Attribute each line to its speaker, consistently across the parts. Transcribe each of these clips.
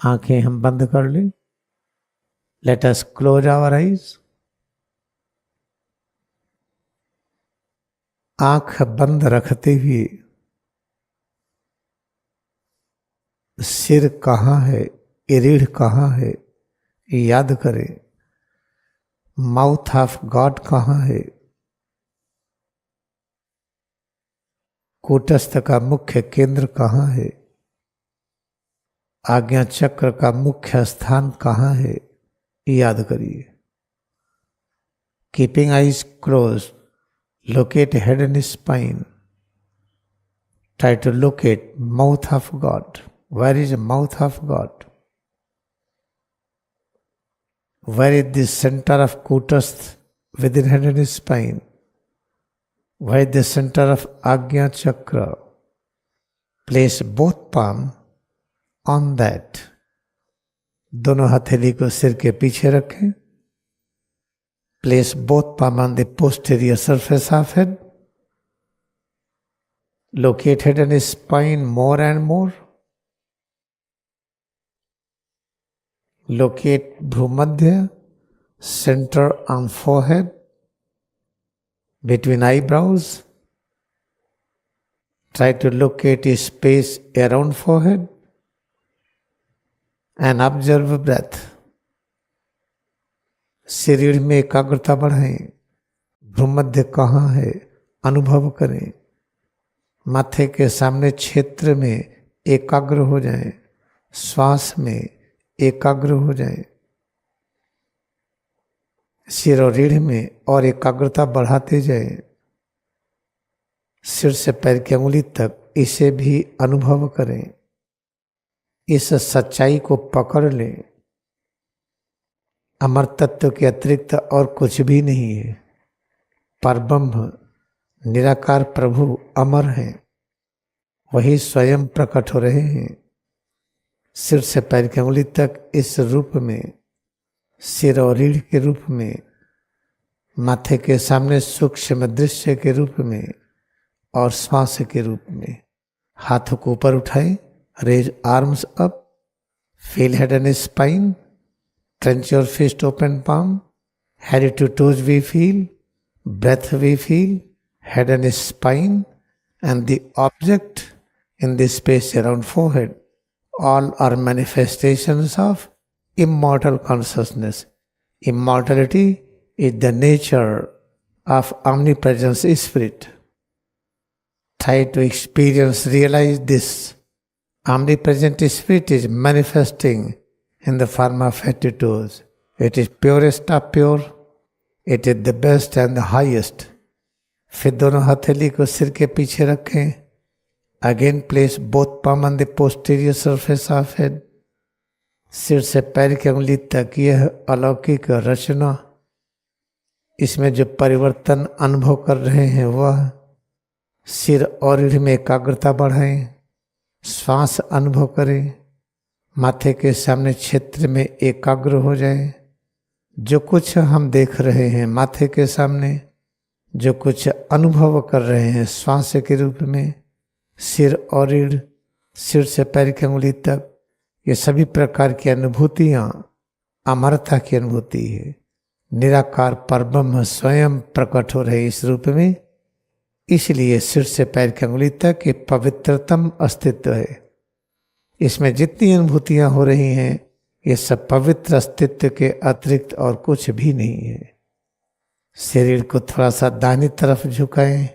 Speaker 1: आंखें हम बंद कर लें। Let us close our eyes. आंख बंद रखते हुए सिर कहाँ है, रीढ़ कहाँ है, याद करें। माउथ ऑफ गॉड कहाँ है, कूटस्थ का मुख्य केंद्र कहाँ है, आज्ञा चक्र का मुख्य स्थान कहाँ है, याद करिए। Keeping eyes close, locate head and spine. Try to locate mouth of God. Where is mouth of God? Where is the center of Kutastha within head and spine? Where is the center of Agnya Chakra? Place both palms on that. दोनों हथेली को सिर के पीछे रखें. Place both palms on the posterior surface of head. Locate head and spine more and more. Locate Bhumadhya, center on forehead, between eyebrows. Try to locate a space around forehead and observe breath. शरीर में एकाग्रता बढ़ाएं. भ्रूमध्य कहाँ है, अनुभव करें. माथे के सामने क्षेत्र में एकाग्र हो जाएं. श्वास में एकाग्र हो जाएं. सिर और रीढ़ में और एकाग्रता बढ़ाते जाएं. सिर से पैर की अंगुली तक इसे भी अनुभव करें. इस सच्चाई को पकड़ लें. अमर तत्व के अतिरिक्त और कुछ भी नहीं है. परब्रह्म निराकार प्रभु अमर हैं. वही स्वयं प्रकट हो रहे हैं. सिर से पैर की अंगुली तक इस रूप में, सिर और रीढ़ के रूप में, माथे के सामने सूक्ष्म दृश्य के रूप में और श्वास के रूप में. हाथों को ऊपर उठाएं. Raise arms up. Feel head and spine. Trench your fist open palm. Head to toes we feel. Breath we feel. Head and spine and the object in this space around forehead. All are manifestations of immortal consciousness. Immortality is the nature of omnipresence spirit. Try to experience, realize this. Omnipresent spirit is manifesting in the form of attitudes. It is purest of pure. It is the best and the highest. फिर दोनों हथेली को सिर के पीछे रखें. Again place both palm on the posterior surface of head. सिर से पैर की अंगुली तक यह अलौकिक रचना, इसमें जो परिवर्तन अनुभव कर रहे हैं वह सिर और रीढ़ में एकाग्रता बढ़ाएं. श्वास अनुभव करें. माथे के सामने क्षेत्र में एकाग्र हो जाएं. जो कुछ हम देख रहे हैं माथे के सामने, जो कुछ अनुभव कर रहे हैं श्वास के रूप में, सिर और रीढ़, सिर से पैर की अंगुली तक, ये सभी प्रकार की अनुभूतियाँ अमरता की अनुभूति है. निराकार परब्रह्म स्वयं प्रकट हो रहे इस रूप में. इसलिए सिर से पैर की अंगुली तक ये पवित्रतम अस्तित्व है. इसमें जितनी अनुभूतियाँ हो रही हैं ये सब पवित्र अस्तित्व के अतिरिक्त और कुछ भी नहीं है. शरीर को थोड़ा सा दाहिनी तरफ झुकाएं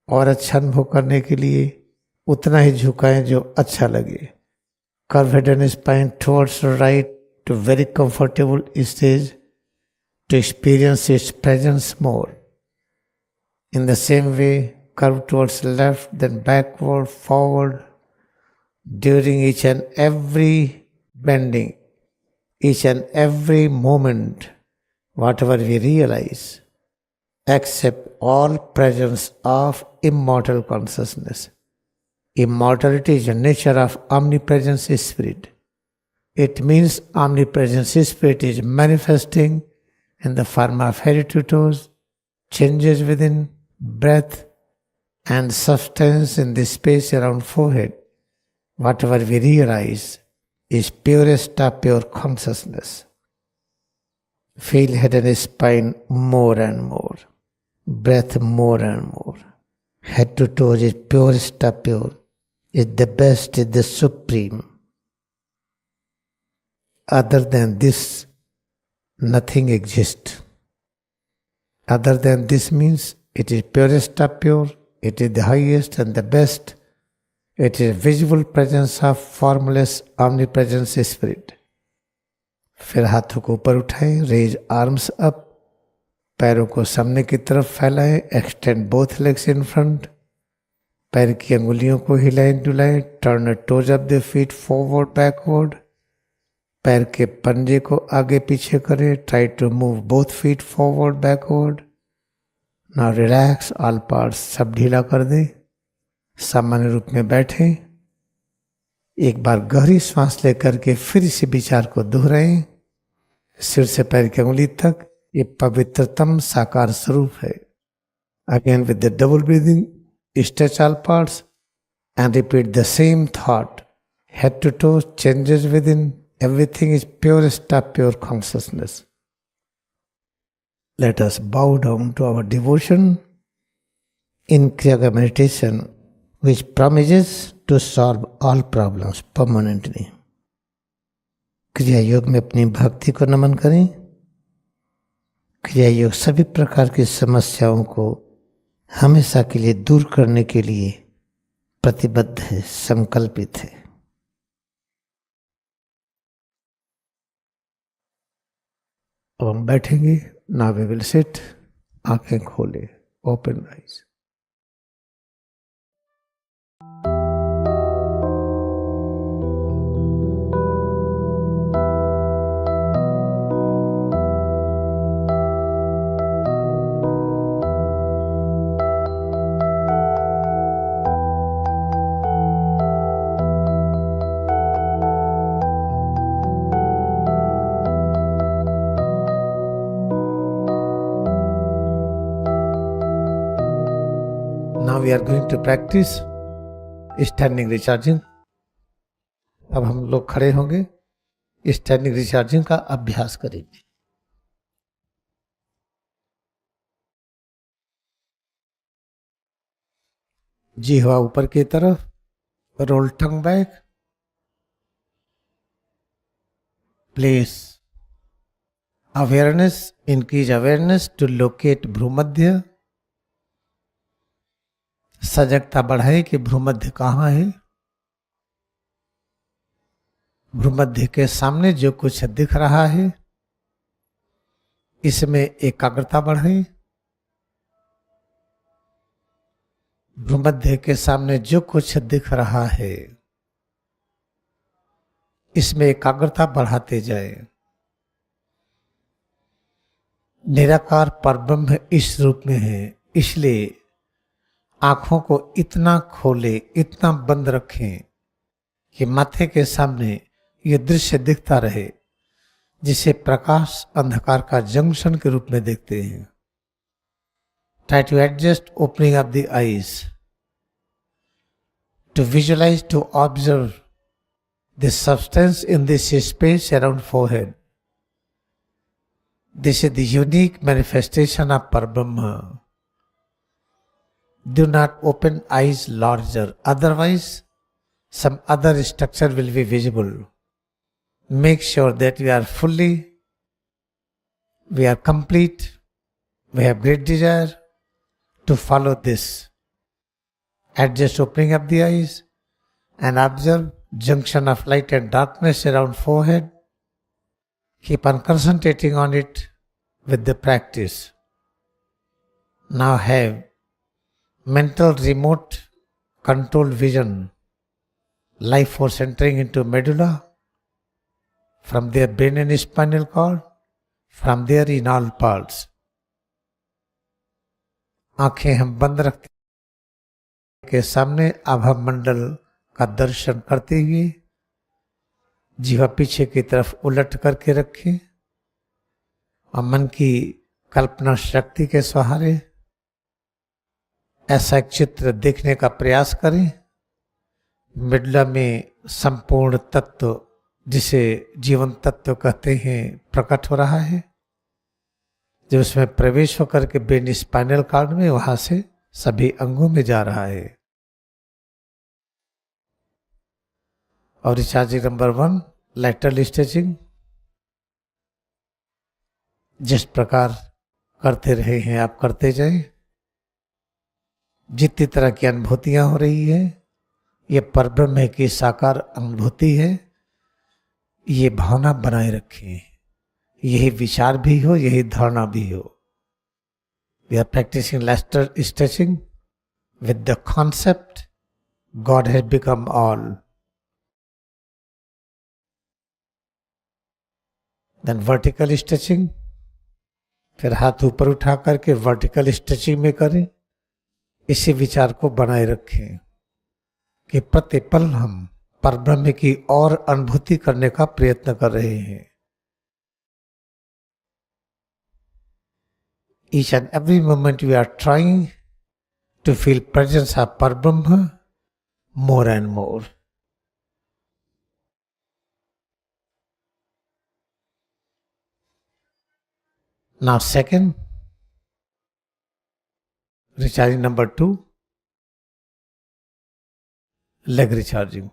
Speaker 1: और अच्छा अनुभव करने के लिए उतना ही झुकाएं जो अच्छा लगे. Curve head and spine towards right to very comfortable stage to experience its presence more. In the same way curve towards left then backward forward during each and every bending, each and every moment. whatever we realize, accept all presence of immortal consciousness. Immortality is the nature of omnipresence spirit. It means omnipresence spirit is manifesting in the form of head to toes, changes within breath and substance in the space around forehead. Whatever we realize, is purest of pure consciousness. Feel head and spine more and more, breath more and more. Head to toes is purest of pure, is the best, is the supreme. Other than this, nothing exists. Other than this means it is purest of pure, it is the highest and the best. It is visible presence of formless omnipresence spirit. फिर हाथों को ऊपर उठाएं, raise arms up, पैरों को सामने की तरफ फैलाएं, extend both legs in front, पैर की अंगुलियों को हिलाएं डुलाएं, turn toes of the feet forward backward, पैर के पंजे को आगे पीछे करें, try to move both feet forward backward. Now relax all parts, सब ढीला कर दें, सामान्य रूप में बैठें. एक बार गहरी सांस लेकर के फिर इसी विचार को दोहराएं. सिर से पैर की अंगुली तक ये पवित्रतम साकार स्वरूप है. Again with the double breathing, stretch all parts and repeat the same thought. Head to toe, changes within, everything is purest of pure consciousness. Let us bow down to our devotion in Kriya meditation, which promises to solve all problems permanently. क्रिया योग में अपनी भक्ति को नमन करें. क्रिया योग सभी प्रकार की समस्याओं को हमेशा के लिए दूर करने के लिए प्रतिबद्ध है, संकल्पित है. अब हम बैठेंगे. Now we will sit, आंखें खोले, open eyes. Now we are going to practice standing recharging. अब हम लोग खड़े होंगे, स्टैंडिंग रिचार्जिंग का अभ्यास करेंगे. जिह्वा ऊपर की तरफ, roll tongue back, place awareness, increase awareness to locate bhrumadhya. सजगता बढ़ाए कि भ्रूमध्य कहाँ है. भ्रूमध्य के सामने जो कुछ दिख रहा है इसमें एकाग्रता बढ़ाए. भ्रूमध्य के सामने जो कुछ दिख रहा है इसमें एकाग्रता बढ़ाते जाए. निराकार परब्रह्म इस रूप में है, इसलिए आंखों को इतना खोले, इतना बंद रखें कि माथे के सामने ये दृश्य दिखता रहे जिसे प्रकाश अंधकार का जंक्शन के रूप में देखते हैं. Try to adjust opening of the eyes to visualise, to observe the substance in this space around forehead. This is the unique manifestation of Parabrahma. Do not open eyes larger, otherwise some other structure will be visible. Make sure that we are fully, we are complete, we have great desire to follow this. Adjust opening of the eyes and observe junction of light and darkness around forehead. Keep on concentrating on it with the practice. Now have mental remote controlled vision, life force entering into medulla, from their brain and spinal cord, from there in all parts. आंखें हम बंद रखते के सामने आभा मंडल का दर्शन करते हुए जीवा पीछे की तरफ उलट करके रखें और मन की कल्पना शक्ति के सहारे ऐसा एक चित्र देखने का प्रयास करें. मिडला में संपूर्ण तत्व जिसे जीवन तत्व कहते हैं प्रकट हो रहा है। जब उसमें प्रवेश होकर के ब्रेन स्पाइनल कॉर्ड में वहां से सभी अंगों में जा रहा है। और रिचार्जिंग नंबर 1 लैटरल स्ट्रेचिंग, जिस प्रकार करते रहे हैं आप करते जाए। जितनी तरह की अनुभूतियां हो रही है ये परब्रह्म है की साकार अनुभूति है, ये भावना बनाए रखें, यही विचार भी हो, यही धारणा भी हो। We are practising lateral stretching with the concept God has become all. Then vertical stretching, फिर हाथ ऊपर उठा करके वर्टिकल स्ट्रेचिंग में करें। इसी विचार को बनाए रखें कि प्रतिपल हम परब्रह्म की और अनुभूति करने का प्रयत्न कर रहे हैं। Each and every moment we are trying to feel presence of Parbrahma more and more. Now second, recharging number 2, leg recharging.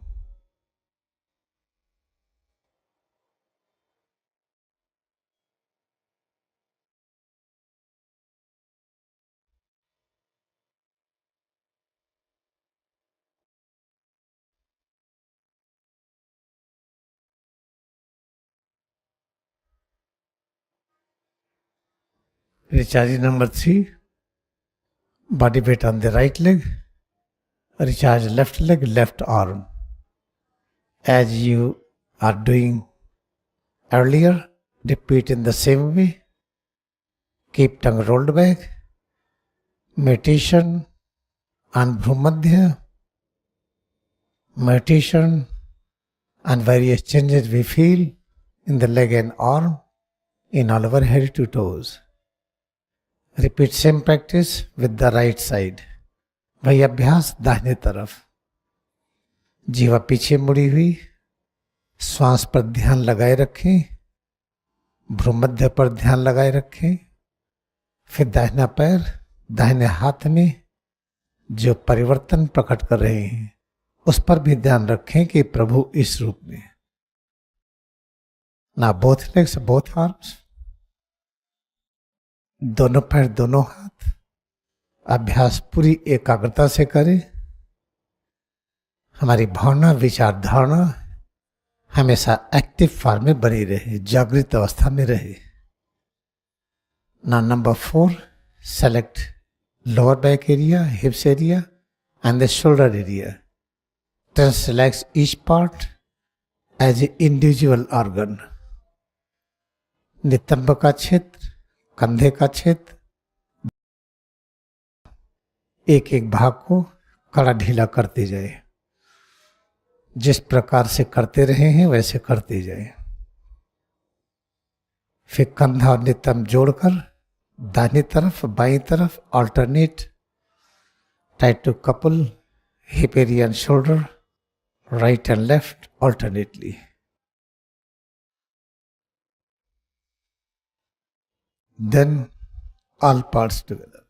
Speaker 1: Recharging number 3, body weight on the right leg, recharge left leg, left arm. As you are doing earlier, repeat in the same way. Keep tongue rolled back. Meditation on Bhumadhya. Meditation on various changes we feel in the leg and arm, in all our head to toes. Repeat same practice with the right side. वही अभ्यास दाहिने तरफ। जीवा पीछे मुड़ी हुई, श्वास पर ध्यान लगाए रखें, भ्रूमध्य पर ध्यान लगाए रखें। फिर दाहिना पैर दाहिने हाथ में जो परिवर्तन प्रकट कर रहे हैं उस पर भी ध्यान रखें कि प्रभु इस रूप में। ना बोथ लेग्स बोथ आर्म्स, दोनों पैर दोनों हाथ। अभ्यास पूरी एकाग्रता से करें। हमारी भावना विचार धारणा हमेशा एक्टिव फॉर्म में बनी रहे, जागृत अवस्था में रहे। Now number 4, select lower back area, hips area and the shoulder area. Just relax each part as an individual organ. नितंब का क्षेत्र, कंधे का क्षेत्र, एक एक भाग को कड़ा ढीला करते जाए। जिस प्रकार से करते रहे हैं वैसे करते जाए। फिर कंधा और नितंब जोड़कर दाहिनी तरफ बाईं तरफ alternate, try to couple hip area and shoulder, right and left alternately. Then all parts together.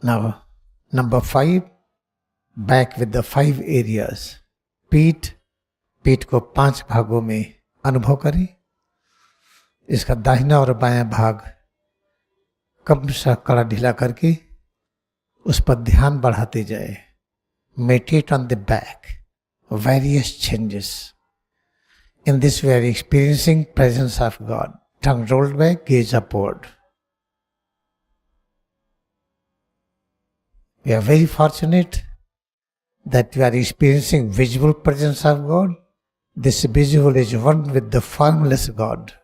Speaker 1: Now number 5, back with the 5 areas. पीठ को 5 भागों में अनुभव करें। इसका दाहिना और बायां भाग क्रमशः कड़ा ढीला करके उस पर ध्यान बढ़ाते जाए। Meditate on the back, various changes. In this we are experiencing presence of God. Tongue rolled back, gaze upward. We are very fortunate that we are experiencing visible presence of God. This visual is one with the formless God.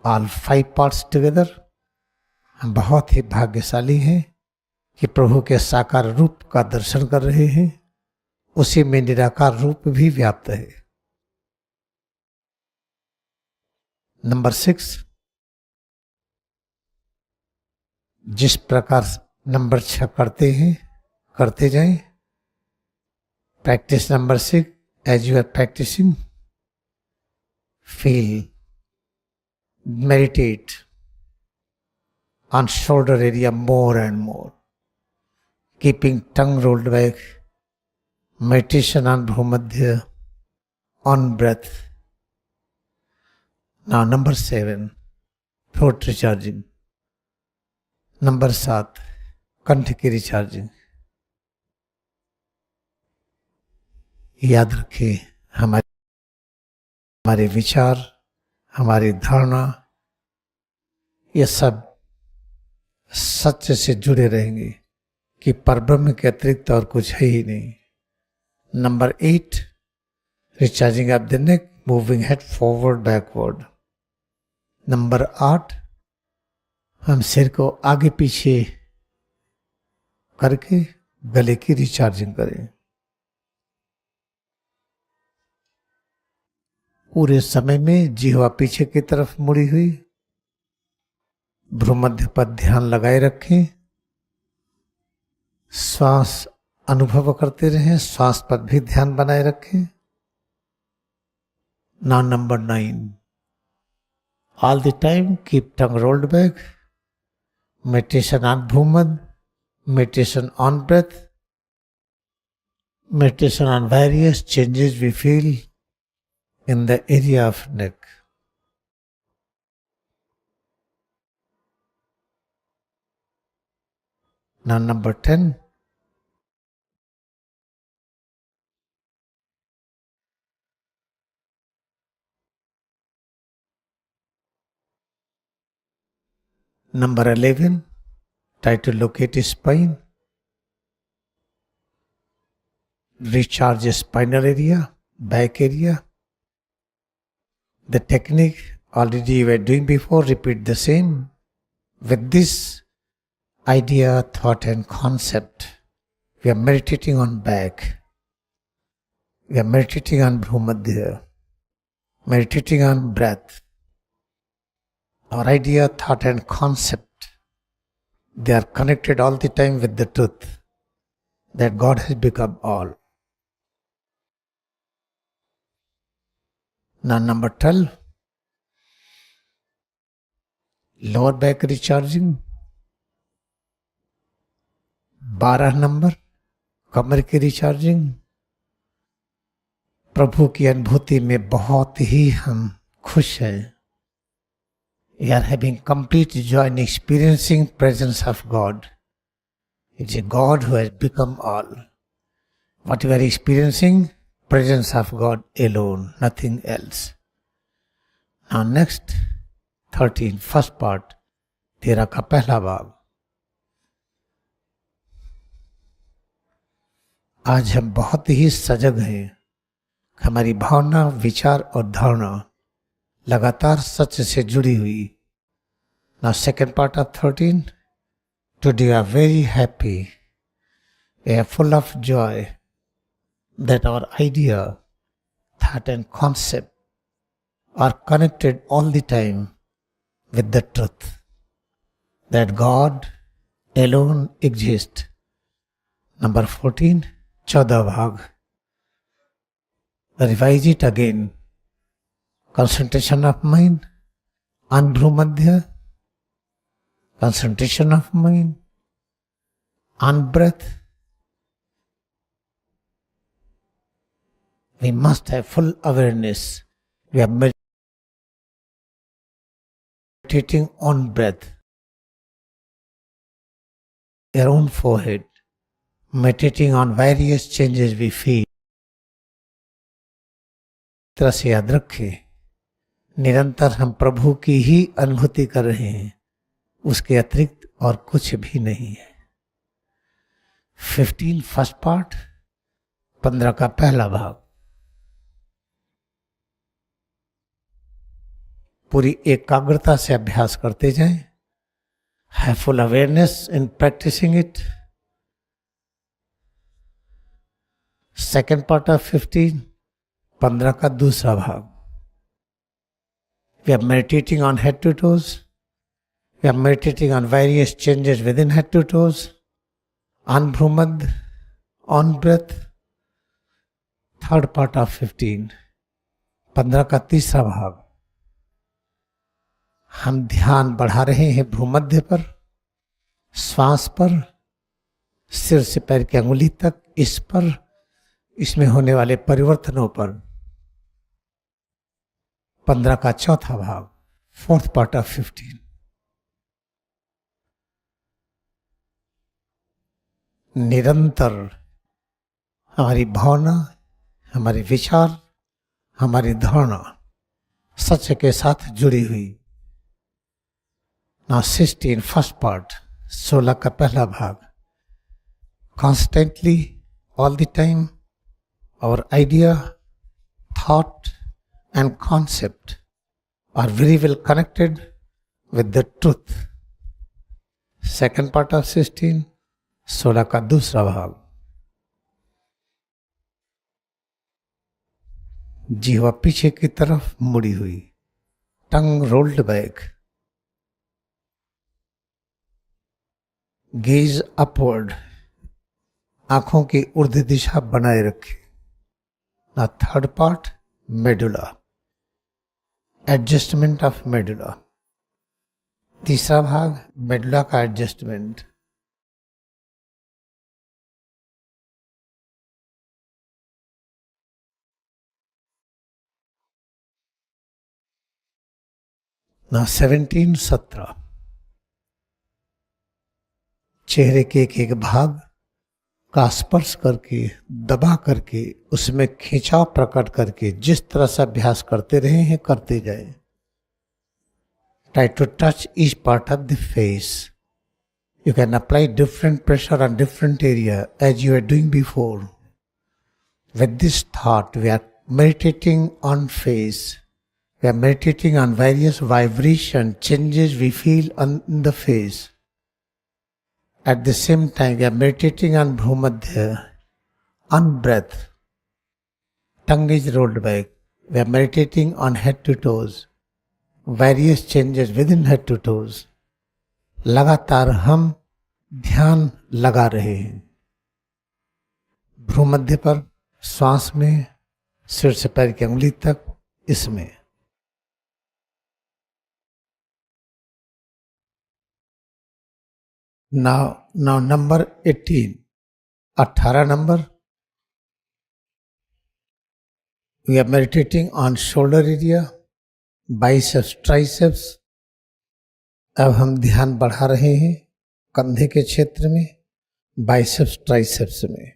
Speaker 1: All 5 parts together. हम बहुत ही भाग्यशाली हैं कि प्रभु के साकार रूप का दर्शन कर रहे हैं। उसी में निराकार रूप भी व्याप्त है। नंबर 6, जिस प्रकार नंबर 6 करते हैं करते जाएं। Practice number 6, as you are practising, feel, meditate on shoulder area more and more, keeping tongue rolled back, meditation on Bhumadhya, on breath. Now number 7, throat recharging. Number 7, कंठ की रिचार्जिंग। याद रखिए, हमारे विचार, हमारी धारणा, ये सब सत्य से जुड़े रहेंगे कि परब्रह्म के अतिरिक्त और कुछ है ही नहीं। Number 8, recharging of the neck, moving head forward backward. Number 8, हम सिर को आगे पीछे करके गले की रिचार्जिंग करें। पूरे समय में जिह्वा पीछे की तरफ मुड़ी हुई, भ्रूमध्य पर ध्यान लगाए रखें, श्वास अनुभव करते रहें, श्वास पर भी ध्यान बनाए रखें। Now number 9, all the time keep tongue rolled back, meditation on Bhumad, meditation on breath, meditation on various changes we feel in the area of neck. Now number 10, number 11, try to locate his spine, recharge the spinal area, back area. The technique already you were doing before, repeat the same. With this idea, thought and concept, we are meditating on back, we are meditating on Bhumadhya, meditating on breath. Our idea, thought and concept, they are connected all the time with the truth that God has become all. Now number 12, lower back recharging। 12 number, कमर की recharging. प्रभु की अनुभूति में बहुत ही हम खुश हैं। We are having complete joy in experiencing presence of God. It's a God who has become all. What we are experiencing, presence of God alone, nothing else. Now next 13, first part, 13 का पहला भाग। आज हम बहुत ही सजग हैं। हमारी भावना, विचार और धारणा लगातार सत्य से जुड़ी हुई। Now second part of 13, today we are very happy, we are full of joy that our idea, thought and concept are connected all the time with the truth that God alone exists. Number 14, 14 भाग। Revise it again. Concentration of mind on Bhumadhya, concentration of mind on breath. We must have full awareness. We are meditating on breath, your own forehead, meditating on various changes we feel. तरह से याद रखें, निरंतर हम प्रभु की ही अनुभूति कर रहे हैं, उसके अतिरिक्त और कुछ भी नहीं है। 15 फर्स्ट पार्ट, 15 का पहला भाग। पूरी एकाग्रता से अभ्यास करते जाएं। Have full awareness in practicing it. Second part of 15, 15 का दूसरा भाग। We are meditating on head to toes. We are meditating on various changes within head to toes, on Bhumad, on breath. Third part of 15, 15 का तीसरा भाग. हम ध्यान बढ़ा रहे हैं भ्रूमध्य पर, श्वास पर, सिर से पैर की अंगुली तक, इस पर, इसमें होने वाले परिवर्तनों पर. 15 का चौथा भाग, फोर्थ पार्ट ऑफ 15. निरंतर हमारी भावना, हमारे विचार, हमारी धारणा सत्य के साथ जुड़ी हुई. Now 16, फर्स्ट पार्ट, 16 का पहला भाग. Constantly, all the time, our idea, thought and concept are very well connected with the truth. Second part of 16, 16 का दूसरा भाग. जीवा पीछे की तरफ मुड़ी हुई, टंग रोल्ड बैक, गेज अपवर्ड, आंखों की ऊर्ध्व दिशा बनाए रखे. ना third part, medulla, adjustment of medulla. तीसरा भाग, मेडुला का एडजस्टमेंट. ना 17, 17, चेहरे के एक एक भाग का स्पर्श करके, दबा करके, उसमें खिंचाव प्रकट करके जिस तरह से अभ्यास करते रहे हैं करते जाए. Try to touch each part of the face. You can apply different pressure on different area as you were doing before. With this thought, we are meditating on face. We are meditating on various vibration changes we feel on the face. At the same time, we are meditating on Bhumadhya, on breath. Tongue is rolled back. We are meditating on head to toes. Various changes within head to toes. लगातार हम ध्यान लगा रहे हैं भ्रूमध्य पर, श्वास में, सिर से पैर की अंगुली तक, इसमें. Now number 18, 18 number. We are meditating on shoulder area, biceps, triceps. अब हम ध्यान बढ़ा रहे हैं कंधे के क्षेत्र में, बाइसेप्स, ट्राइसेप्स में.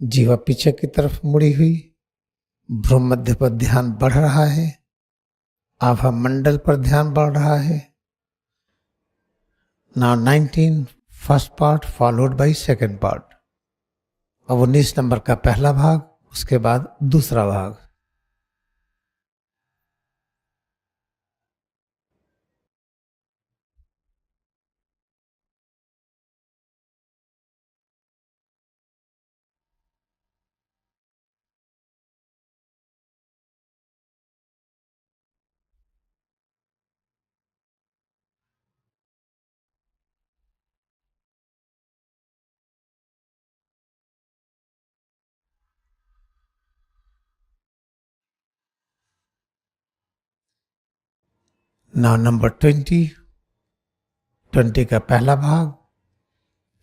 Speaker 1: जीवा पीछे की तरफ मुड़ी हुई, भ्रूमध्य पर ध्यान बढ़ रहा है, आभा मंडल पर ध्यान बढ़ रहा है. Now 19, first part followed by second part. अब 19 नंबर का पहला भाग, उसके बाद दूसरा भाग. Now number 20, 20 का पहला भाग,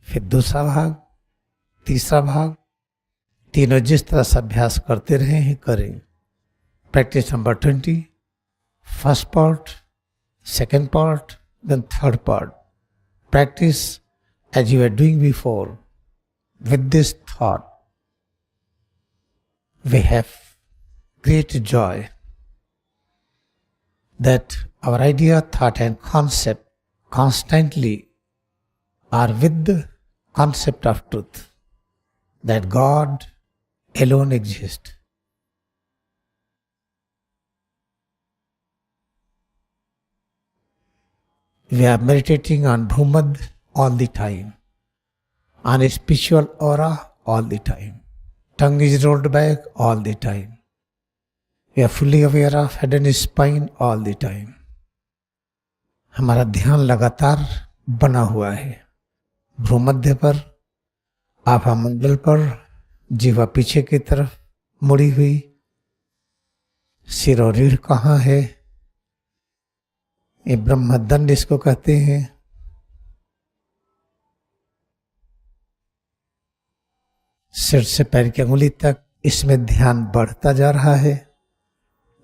Speaker 1: फिर दूसरा भाग, तीसरा भाग. तीनों जिस तरह से अभ्यास करते रहे हैं करें. Practice number 20, first part, second part, then third part. Practice as you were doing before. With this thought, we have great joy that our idea, thought and concept constantly are with the concept of truth, that God alone exists. We are meditating on Bhumad all the time, on a spiritual aura all the time. Tongue is rolled back all the time. We are fully aware of head and spine all the time. हमारा ध्यान लगातार बना हुआ है भ्रूमध्य पर, आभा मंडल पर, जीवा पीछे की तरफ मुड़ी हुई, सिर और रीढ़ कहाँ है, ये ब्रह्मदंड इसको कहते हैं। सिर से पैर की अंगुली तक इसमें ध्यान बढ़ता जा रहा है।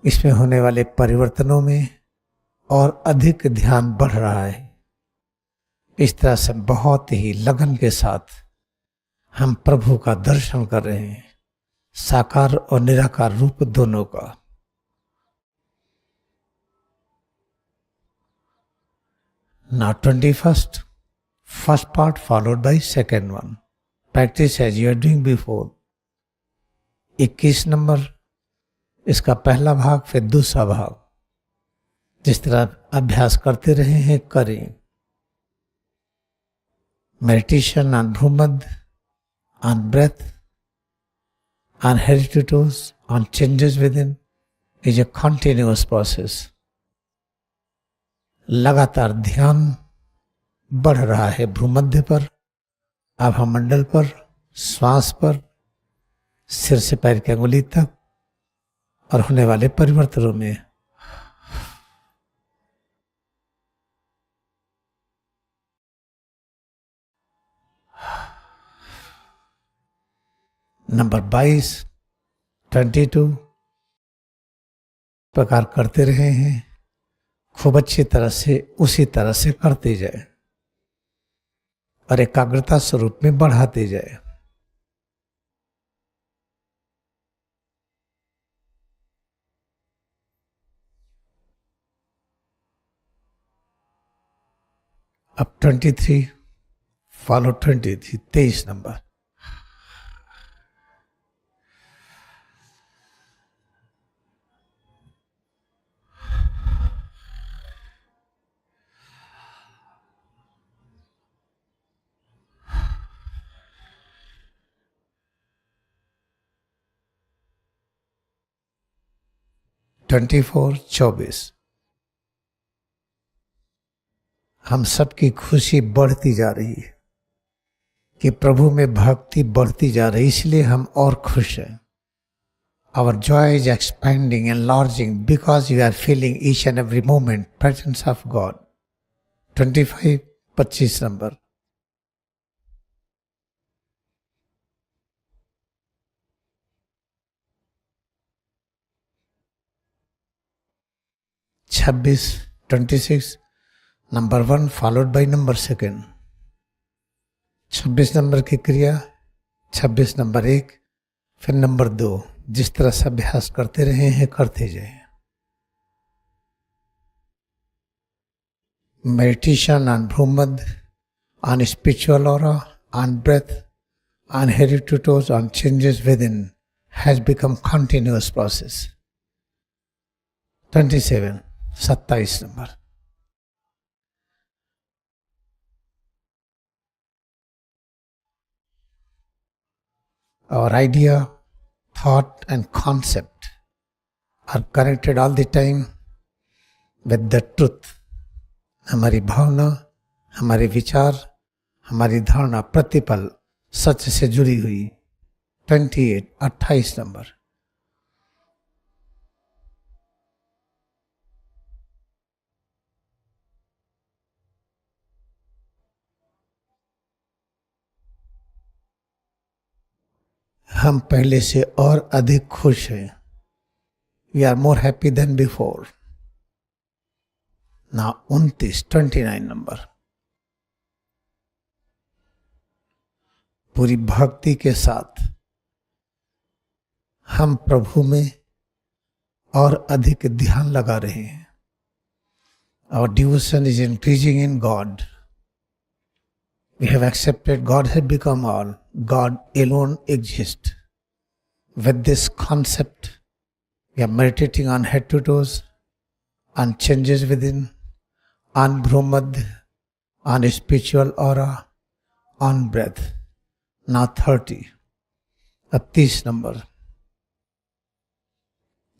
Speaker 1: इसमें होने वाले परिवर्तनों में और अधिक ध्यान बढ़ रहा है। इस तरह से बहुत ही लगन के साथ हम प्रभु का दर्शन कर रहे हैं, साकार और निराकार रूप दोनों का। Now 21st, first part followed by second one. Practice as you are doing before. 21 number इसका पहला भाग, फिर दूसरा भाग। जिस तरह अभ्यास करते रहे हैं करें। Meditation on भ्रूमध्य, on breath, on head to toes, on changes within is a continuous process. लगातार ध्यान बढ़ रहा है भ्रूमध्य पर, आभा मंडल पर, श्वास पर, सिर से पैर की अंगुली तक और होने वाले परिवर्तनों में। नंबर 22, 22 प्रकार करते रहे हैं। खूब अच्छी तरह से उसी तरह से करते जाए और एकाग्रता स्वरूप में बढ़ाते जाए। अब 23 फॉलो 23, 23 नंबर। ट्वेंटी 24 हम सबकी खुशी बढ़ती जा रही है कि प्रभु में भक्ति बढ़ती जा रही है, इसलिए हम और खुश हैं। Our joy is expanding, enlarging because you are feeling each and every moment presence of God. 25, 25 number. छब्बीस 26 number 1 followed by number 2। 26 number की क्रिया, 26 नंबर 1, फिर नंबर 2। जिस तरह से अभ्यास करते रहे हैं करते जाए। Meditation on bhrumadhya, on spiritual aura, on breath, on head to toes, on changes within has become continuous process. 27 27 number. Our idea, thought and concept are connected all the time with the truth. हमारी भावना, हमारे विचार, हमारी धारणा प्रतिपल सच से जुड़ी हुई। 28 28 number. हम पहले से और अधिक खुश हैं। We are more happy than before. Now 29 number. पूरी भक्ति के साथ हम प्रभु में और अधिक ध्यान लगा रहे हैं। Our devotion is increasing in God. We have accepted God has become all. God alone exists. With this concept, we are meditating on head to toes, on changes within, on Bhrumadh, on spiritual aura, on breath. Now 30. अब 30 number.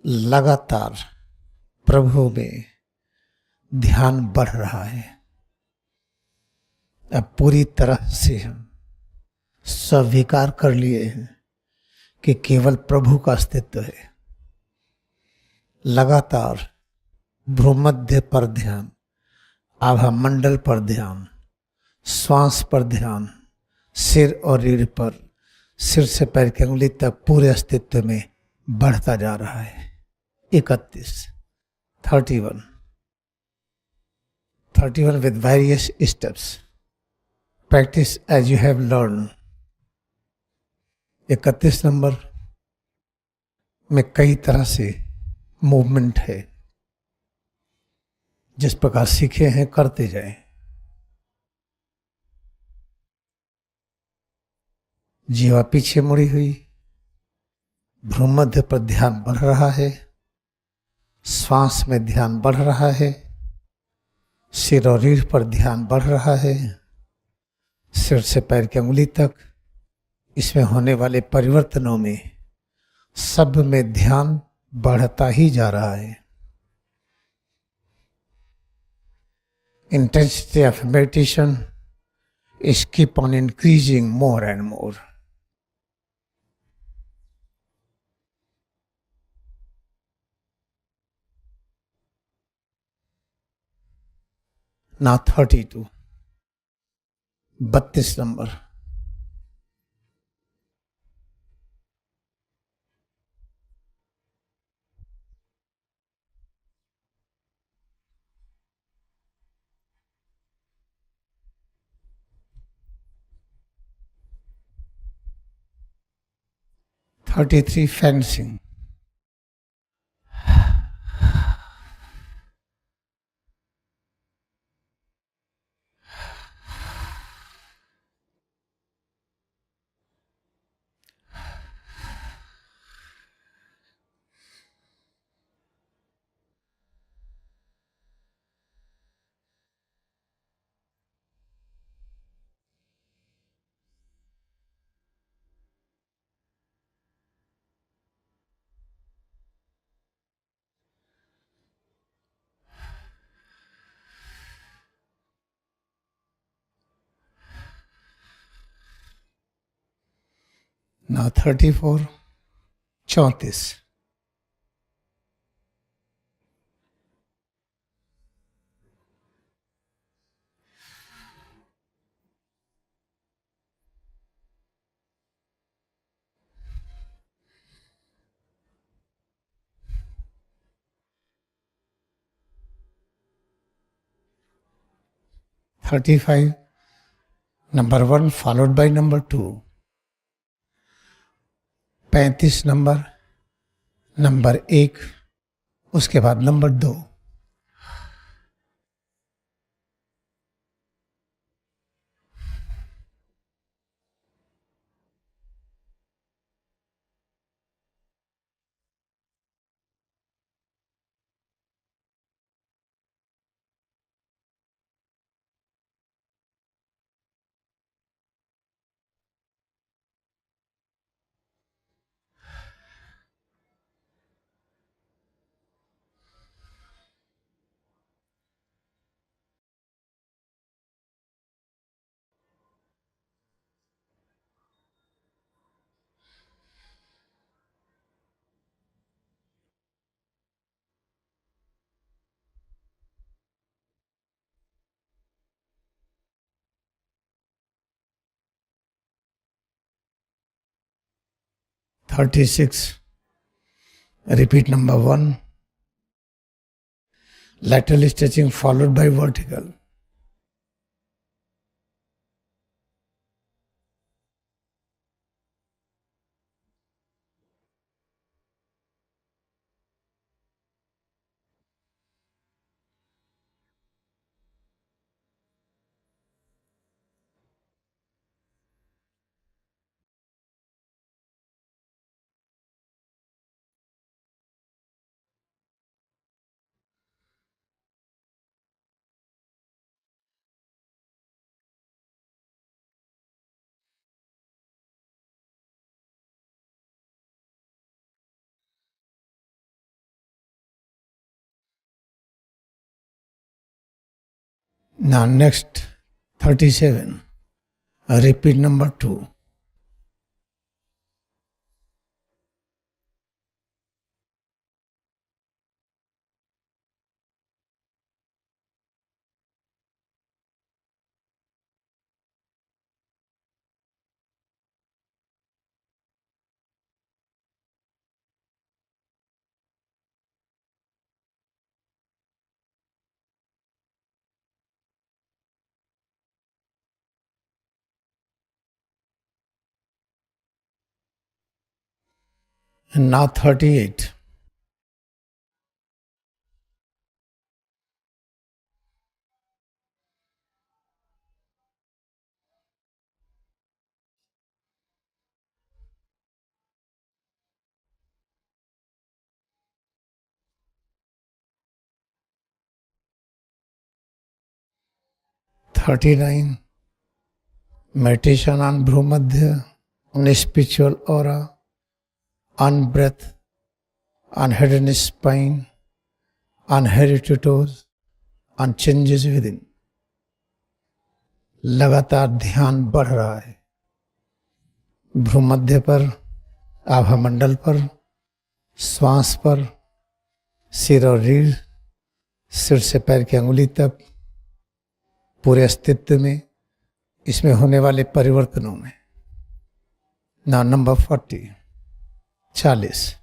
Speaker 1: लगातार प्रभु में ध्यान बढ़ रहा है। अब पूरी तरह से हम स्वीकार कर लिए हैं कि केवल प्रभु का अस्तित्व है। लगातार भ्रूमध्य पर ध्यान, आभा मंडल पर ध्यान, श्वास पर ध्यान, सिर और रीढ़ पर, सिर से पैर की अंगुली तक पूरे अस्तित्व में बढ़ता जा रहा है। 31, 31, 31 with various steps. Practice as you have learned. 31 number में कई तरह से मूवमेंट है, जिस प्रकार सीखे हैं करते जाएं। जीवा पीछे मुड़ी हुई, भ्रूमध्य पर ध्यान बढ़ रहा है, श्वास में ध्यान बढ़ रहा है, सिर और रीढ़ पर ध्यान बढ़ रहा है, सिर से पैर की अंगुली तक। इसमें होने वाले परिवर्तनों में सब में ध्यान बढ़ता ही जा रहा है। Intensity of meditation is keep on increasing more and more. Now 32, 32 number. $33 fencing. Now 34, 34।35, number 1 followed by number 2। 35 number, number 1, उसके बाद number 2। $36, repeat number 1, lateral stretching followed by vertical। Now next 37. Repeat number 2. And now 38. Meditation on Bhumadhya, on spiritual aura, on breath, on head and spine, on head to toes, on changes within. लगातार ध्यान बढ़ रहा है भ्रूमध्य पर, आभा मंडल पर, श्वास पर, सिर और रीढ़, सिर से पैर की अंगुली तक, पूरे अस्तित्व में, इसमें होने वाले परिवर्तनों में. Now number 40.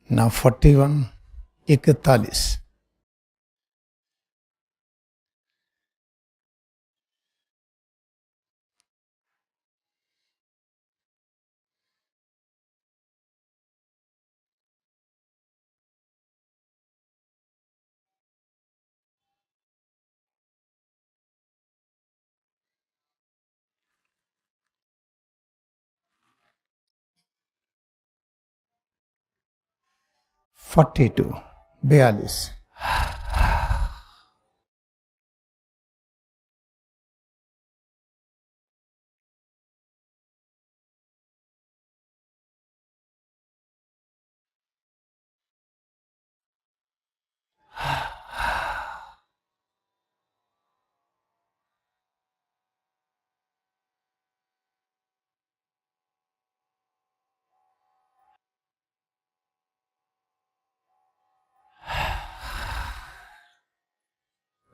Speaker 1: Now 41. 41. (42) 42.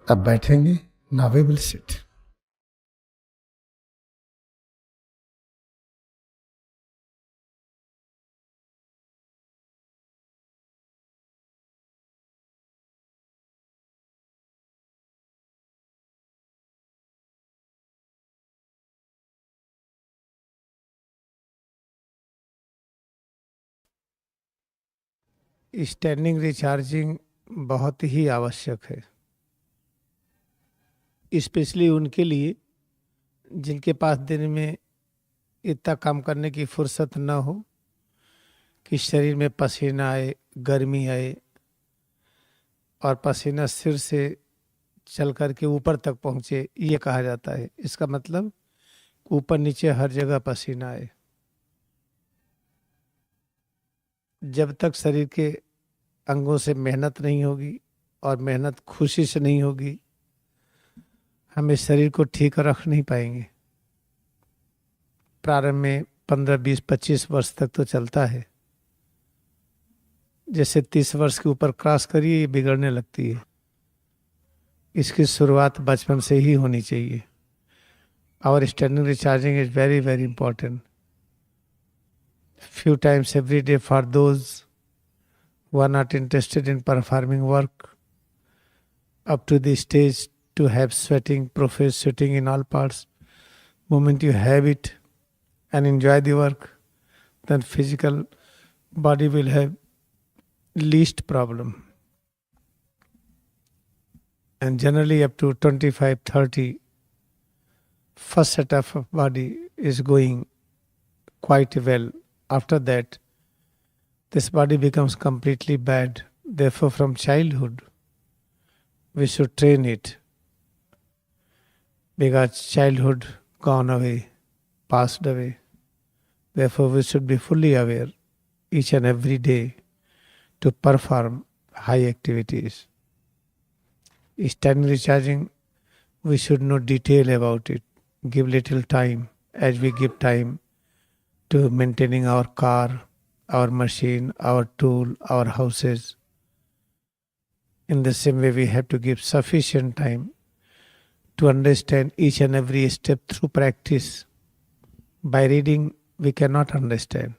Speaker 1: अब बैठेंगे. Now we will sit. Standing recharging बहुत ही आवश्यक है, स्पेशली उनके लिए जिनके पास दिन में इतना काम करने की फुर्सत न हो कि शरीर में पसीना आए, गर्मी आए और पसीना सिर से चल कर के ऊपर तक पहुंचे. ये कहा जाता है, इसका मतलब ऊपर नीचे हर जगह पसीना आए. जब तक शरीर के अंगों से मेहनत नहीं होगी और मेहनत खुशी से नहीं होगी, हम इस शरीर को ठीक रख नहीं पाएंगे. प्रारंभ में 15, 20, 25 वर्ष तक तो चलता है. जैसे 30 वर्ष के ऊपर क्रॉस करिए, ये बिगड़ने लगती है. इसकी शुरुआत बचपन से ही होनी चाहिए. Our standing recharging is very, very important. Few times every day for those who are not interested in performing work up to the stage to have sweating, profuse sweating in all parts. Moment you have it and enjoy the work, then physical body will have least problem. And generally up to 25, 30, first set of body is going quite well. After that, this body becomes completely bad. Therefore, from childhood, we should train it, because childhood gone away, passed away. Therefore, we should be fully aware each and every day to perform high activities. Standing recharging, we should know detail about it. Give little time as we give time to maintaining our car, our machine, our tool, our houses. In the same way, we have to give sufficient time to understand each and every step through practice. By reading, we cannot understand.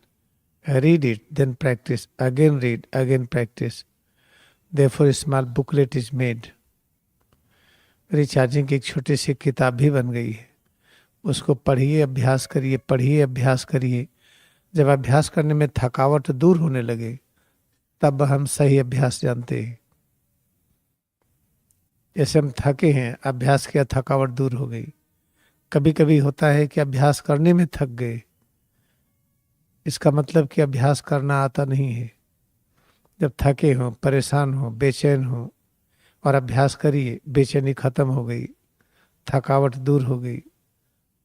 Speaker 1: Read it, then practice. Again read, again practice. Therefore, a small booklet is made. Recharging की एक छोटी सी किताब भी बन गई है. उसको पढ़िए, अभ्यास करिए, पढ़िए, अभ्यास करिए. जब अभ्यास करने में थकावट दूर होने लगे, तब हम सही अभ्यास जानते हैं. जैसे हम थके हैं, अभ्यास किया, थकावट दूर हो गई. कभी कभी होता है कि अभ्यास करने में थक गए, इसका मतलब कि अभ्यास करना आता नहीं है. जब थके हो, परेशान हो, बेचैन हो और अभ्यास करिए, बेचैनी खत्म हो गई, थकावट दूर हो गई,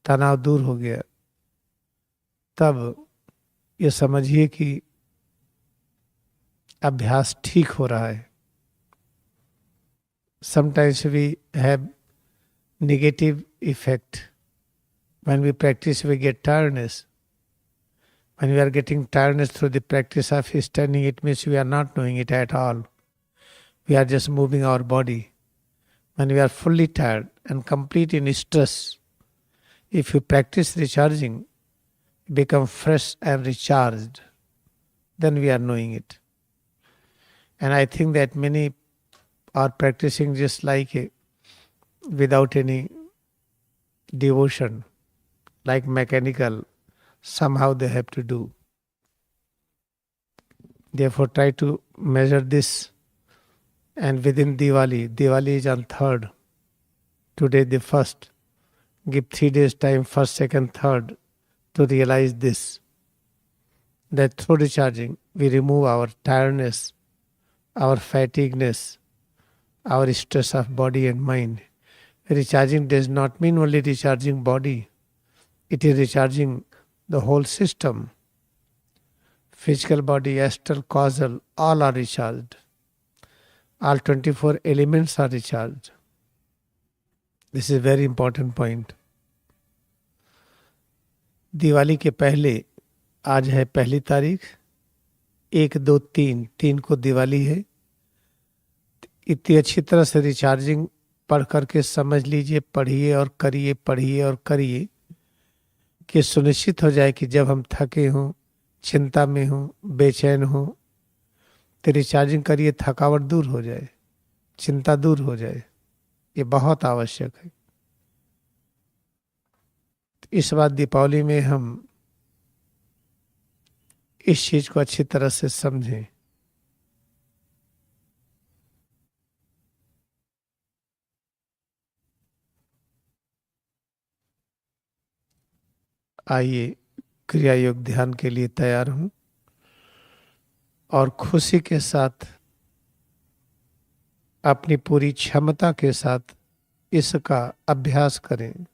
Speaker 1: तनाव दूर हो गया, तब ये समझिए कि अभ्यास ठीक हो रहा है. Sometimes we have negative effect. When we practice, we get tiredness. When we are getting tiredness through the practice of standing, it means we are not doing it at all. We are just moving our body. When we are fully tired and complete in stress, if you practice recharging, become fresh and recharged, then we are knowing it. And I think that many are practicing just like without any devotion, like mechanical, somehow they have to do. Therefore, try to measure this. And within Diwali is on 3rd. Today the 1st. Give 3 days time, 1st, 2nd, 3rd, to realize this. That through recharging, we remove our tiredness, our fatigueness, our stress of body and mind. Recharging does not mean only recharging body. It is recharging the whole system. Physical body, astral, causal, all are recharged. All 24 elements are recharged. This is a very important point. Diwali के पहले, आज है 1 तारीख, 1, 2, 3 को दिवाली है. इतनी अच्छी तरह से रिचार्जिंग पढ़ करके समझ लीजिए, पढ़िए और करिए, पढ़िए और करिए, कि सुनिश्चित हो जाए कि जब हम थके हों, चिंता में हों, बेचैन हों, तो रिचार्जिंग करिए, थकावट दूर हो जाए, चिंता दूर हो जाए. ये बहुत आवश्यक है. इस बार दीपावली में हम इस चीज को अच्छी तरह से समझें. आइए, क्रिया योग ध्यान के लिए तैयार हूं और खुशी के साथ, अपनी पूरी क्षमता के साथ इसका अभ्यास करें.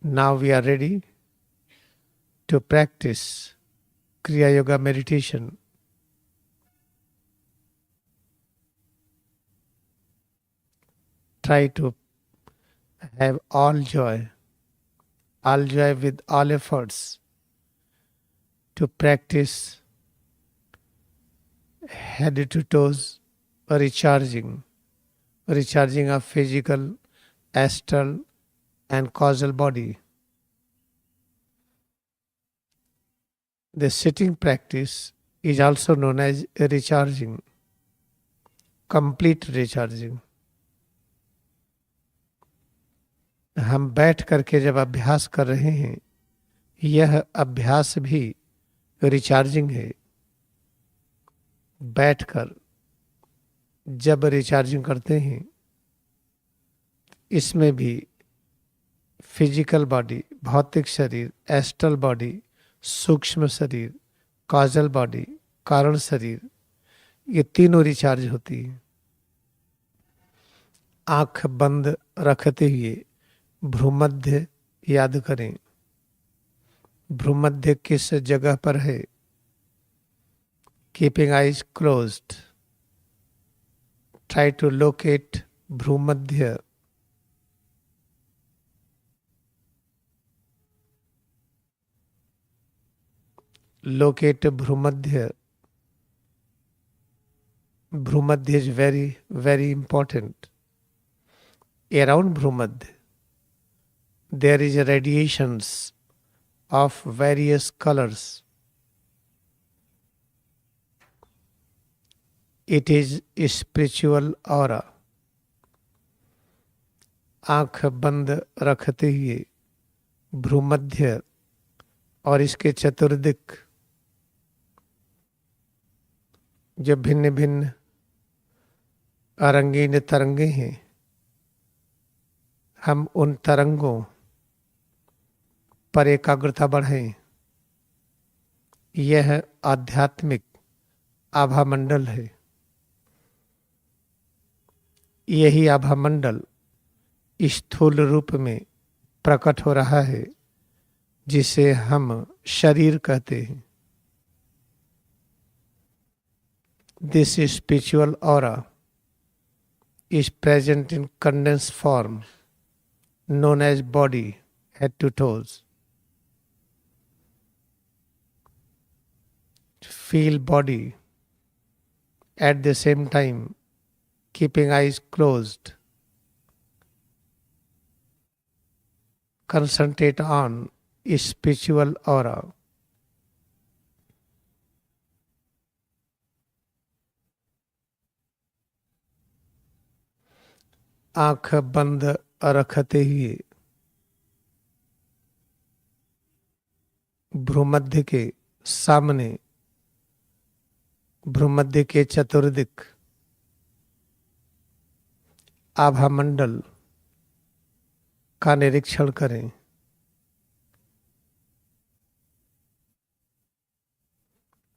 Speaker 1: Now we are ready to practice Kriya Yoga meditation. Try to have all joy with all efforts to practice head to toes recharging of physical, astral and causal body. The sitting practice is also known as recharging, complete recharging. हम बैठ करके जब अभ्यास कर रहे हैं, यह अभ्यास भी रिचार्जिंग है. बैठकर जब रिचार्जिंग करते हैं, इसमें भी फिजिकल बॉडी, भौतिक शरीर, एस्ट्रल बॉडी, सूक्ष्म शरीर, काजल बॉडी, कारण शरीर, ये तीनों रिचार्ज होती है। आंख बंद रखते हुए भ्रूमध्य याद करें। भ्रूमध्य किस जगह पर है? Keeping eyes closed, try to locate bhrumadhya. Locate Bhrumadhya. Bhrumadhya is very, very important. Around Bhrumadhya, there is radiations of various colors. It is a spiritual aura. आंख बंद रखते हुए भ्रूमध्य और इसके चतुर्दिक जो भिन्न भिन्न रंगीन तरंगे हैं, हम उन तरंगों पर एकाग्रता बढ़ाएं। यह आध्यात्मिक आभा मंडल है। यही आभा मंडल स्थूल रूप में प्रकट हो रहा है, जिसे हम शरीर कहते हैं। This spiritual aura is present in condensed form, known as body, head to toes. Feel body at the same time, keeping eyes closed. Concentrate on spiritual aura. आंख बंद रखते हुए भ्रूमध्य के सामने, भ्रूमध्य के चतुर्दिक आभा मंडल का निरीक्षण करें।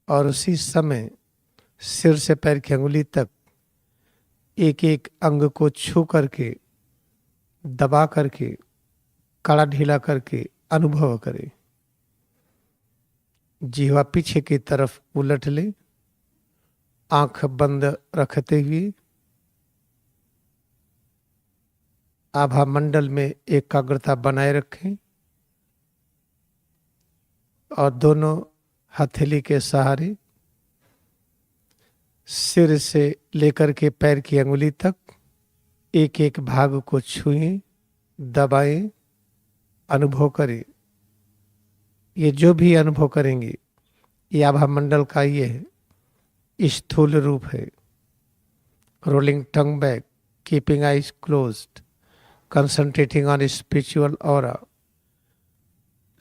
Speaker 1: और उसी समय सिर से पैर की अंगुली तक एक एक अंग को छू करके, दबा करके, कड़ा ढीला करके अनुभव करें। जीवा पीछे की तरफ उलट ले, आंख बंद रखते हुए आभा मंडल में एकाग्रता बनाए रखें और दोनों हथेली के सहारे सिर से लेकर के पैर की अंगुली तक एक एक भाग को छुएं, दबाएं, अनुभव करें। ये जो भी अनुभव करेंगे, ये आभा मंडल का ये है, स्थूल रूप है। Rolling tongue back, keeping eyes closed, concentrating on spiritual aura.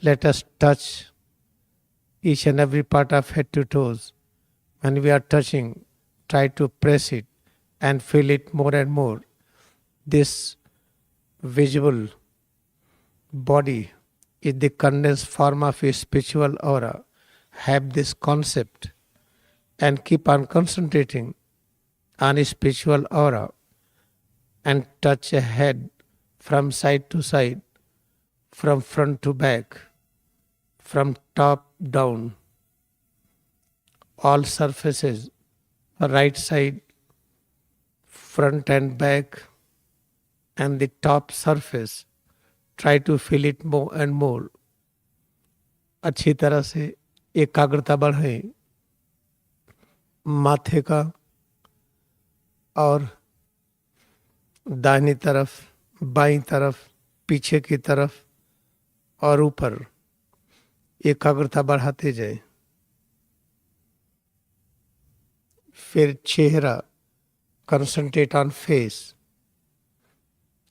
Speaker 1: Let us touch each and every part of head to toes. When we are touching, try to press it and feel it more and more. This visible body is the condensed form of a spiritual aura. Have this concept and keep on concentrating on a spiritual aura and touch a head from side to side, from front to back, from top down. All surfaces, right side, front and back, and the top surface. Try to feel it more and more. अच्छी तरह से एकाग्रता बढ़ाएं। माथे का और दाहिनी तरफ, बाईं तरफ, पीछे की तरफ और ऊपर एकाग्रता बढ़ाते जाएं। फिर चेहरा, concentrate on face,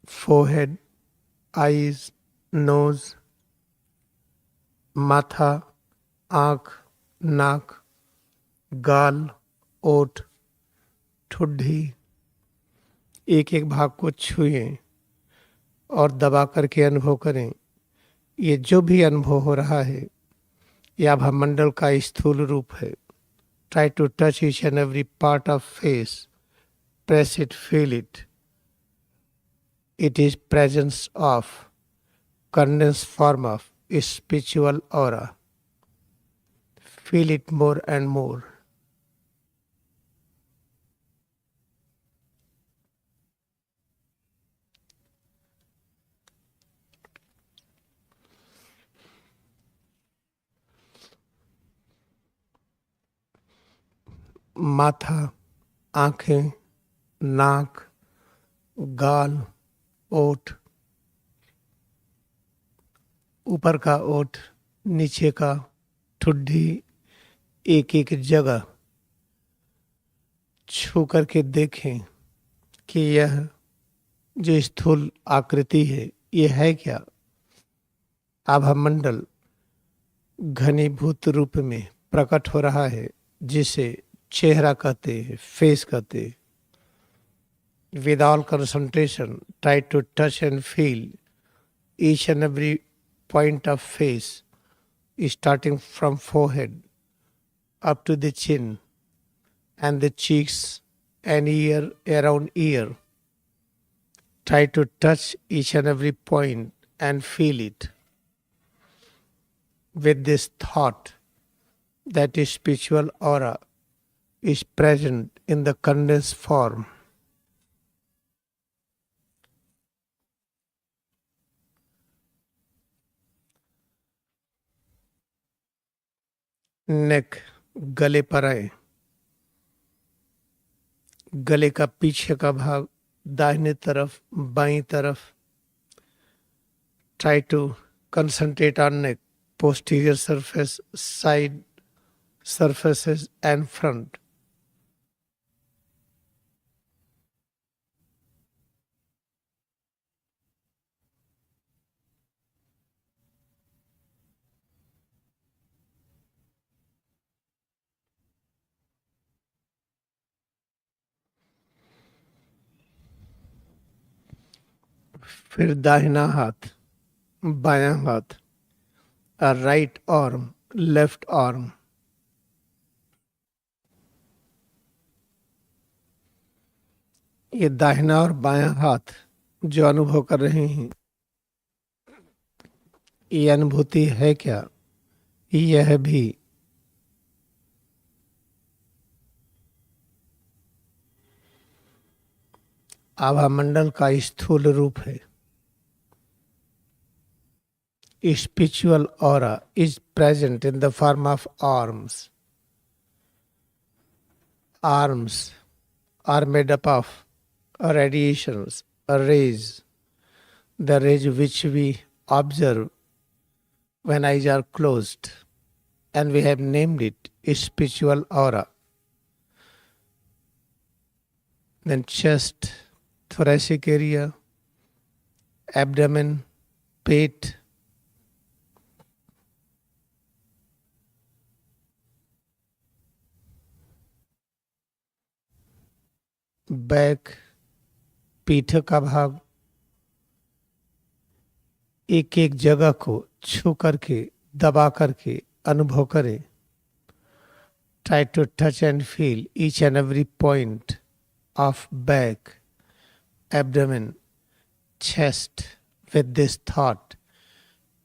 Speaker 1: forehead, eyes, nose, माथा, आंख, नाक, गाल, ओठ, ठुड्डी, एक एक भाग को छुएं और दबा करके अनुभव करें। ये जो भी अनुभव हो रहा है ये आभामंडल का स्थूल रूप है। Try to touch each and every part of face, press it, feel it. It is presence of condensed form of spiritual aura. Feel it more and more. माथा, आंखें, नाक, गाल, ओठ, ऊपर का ओठ, नीचे का, ठुड्डी, एक एक जगह छू करके देखें कि यह जो स्थूल आकृति है यह है क्या। आभामंडल घनीभूत रूप में प्रकट हो रहा है जिसे चेहरा कहते हैं, फेस कहते हैं। With all concentration, try to touch and feel each and every point of face, starting from forehead up to the chin and the cheeks and ear, around ear. Try to touch each and every point and feel it with this thought that is spiritual aura is present in the condensed form. नेक, गले पर आए, गले का पीछे का भाग, दाहिने तरफ, बाईं तरफ। Try to concentrate on neck, posterior surface, side surfaces and front. फिर दाहिना हाथ, बायां हाथ, राइट आर्म, लेफ्ट आर्म। ये दाहिना और बायां हाथ जो अनुभव कर रहे हैं ये अनुभूति है क्या। यह भी आभामंडल का स्थूल रूप है। Spiritual aura is present in the form of arms. Arms are made up of radiations, rays, the rays which we observe when eyes are closed, and we have named it spiritual aura. Then chest, thoracic area, abdomen, pate, back, पीठ का भाग, एक एक जगह को छू करके, दबा करके अनुभव करें। Try to touch and feel each and every point of back, abdomen, chest with this thought.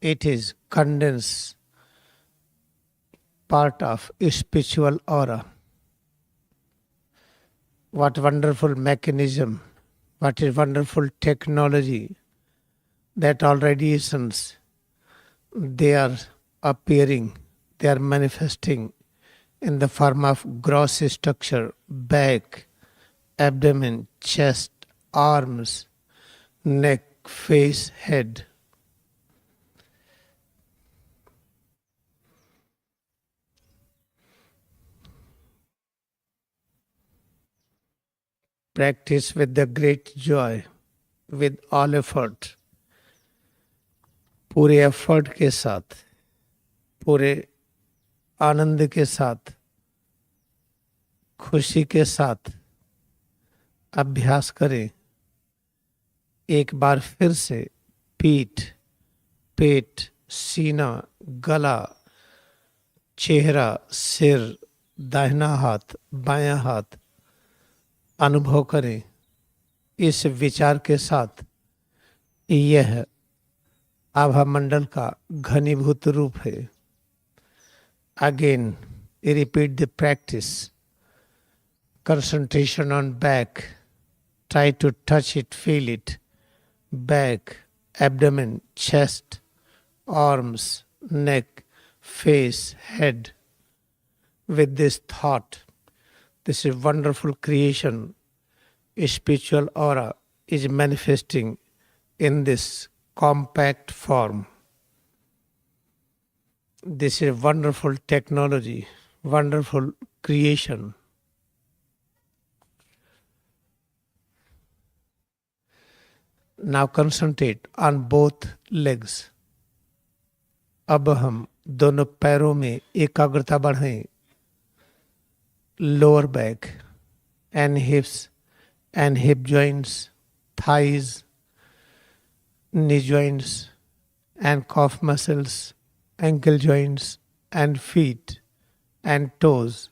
Speaker 1: It is condensed part of spiritual aura. What wonderful mechanism, what a wonderful technology that all radiations, they are appearing, they are manifesting in the form of gross structure, back, abdomen, chest, arms, neck, face, head. Practice with the great joy, with all effort. पूरे effort के साथ, पूरे आनंद के साथ, खुशी के साथ अभ्यास करें। एक बार फिर से पीठ, पेट, सीना, गला, चेहरा, सिर, दाहिना हाथ, बायां हाथ अनुभव करें। इस विचार के साथ यह आभा मंडल का घनीभूत रूप है। Again repeat the practice. Concentration on back, try to touch it, feel it. Back, abdomen, chest, arms, neck, face, head. With this thought, this is wonderful creation, a spiritual aura is manifesting in this compact form. This is wonderful technology, wonderful creation. Now concentrate on both legs. अब हम दोनों पैरों में एकाग्रता बढ़ाएं। Lower back and hips and hip joints, thighs, knee joints and calf muscles, ankle joints and feet and toes.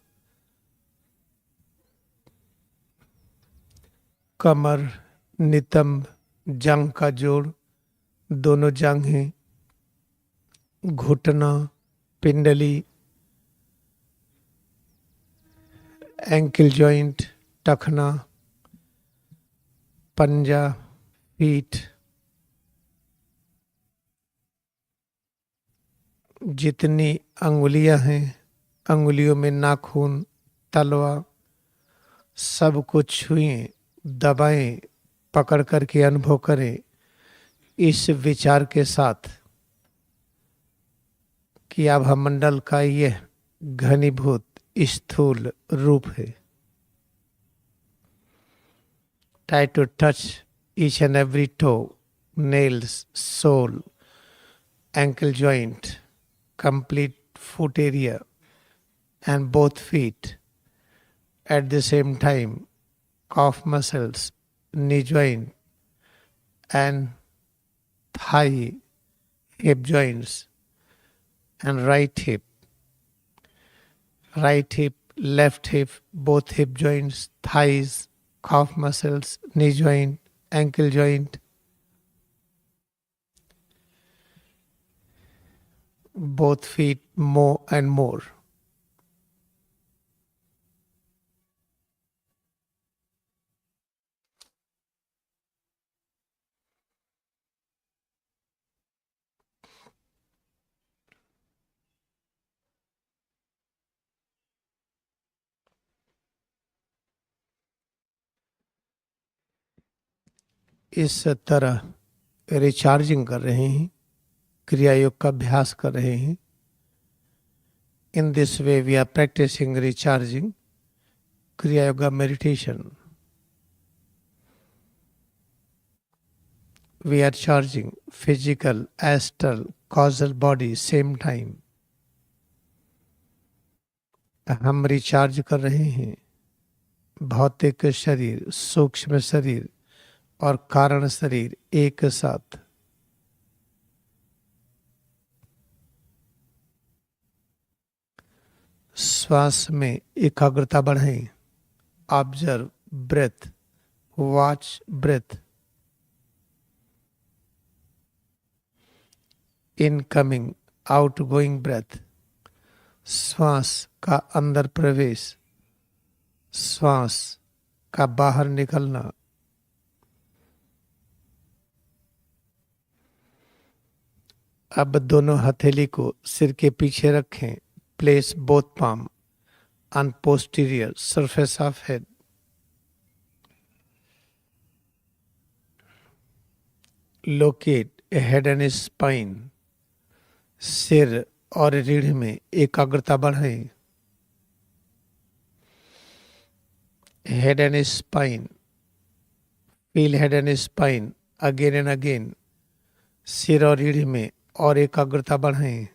Speaker 1: कमर, नितंब, जांघ का जोड़, दोनों जांघें, घुटना, पिंडली, एंकल जॉइंट, टखना, पंजा, पीठ। जितनी अंगुलियां हैं, अंगुलियों में नाखून, तलवा, सब कुछ छुएं, दबाएं, पकड़ करके अनुभव करें इस विचार के साथ कि आभा मंडल का यह घनीभूत स्थूल रूप है। Try to touch each and every toe, nails, sole, ankle joint, complete foot area and both feet at the same time, calf muscles, knee joint and thigh, hip joints and right hip, left hip, both hip joints, thighs, calf muscles, knee joint, ankle joint, both feet more and more. इस तरह recharging कर रहे हैं, क्रिया योग का अभ्यास कर रहे हैं। In this way we are practising recharging kriya yoga meditation. We are charging physical, astral, causal body same time. हम रिचार्ज कर रहे हैं भौतिक शरीर, सूक्ष्म शरीर और कारण शरीर एक साथ। श्वास में एकाग्रता बढ़ाएं। Observe breath, watch breath. Incoming, outgoing breath. श्वास का अंदर प्रवेश, श्वास का बाहर निकलना। अब दोनों हथेली को सिर के पीछे रखें। Place both palm on posterior surface of head. Locate head and spine. सिर और रीढ़ में एकाग्रता बढ़ाएं। Head and spine. Feel head and spine again and again. सिर और रीढ़ में और एकाग्रता बढ़ाएं।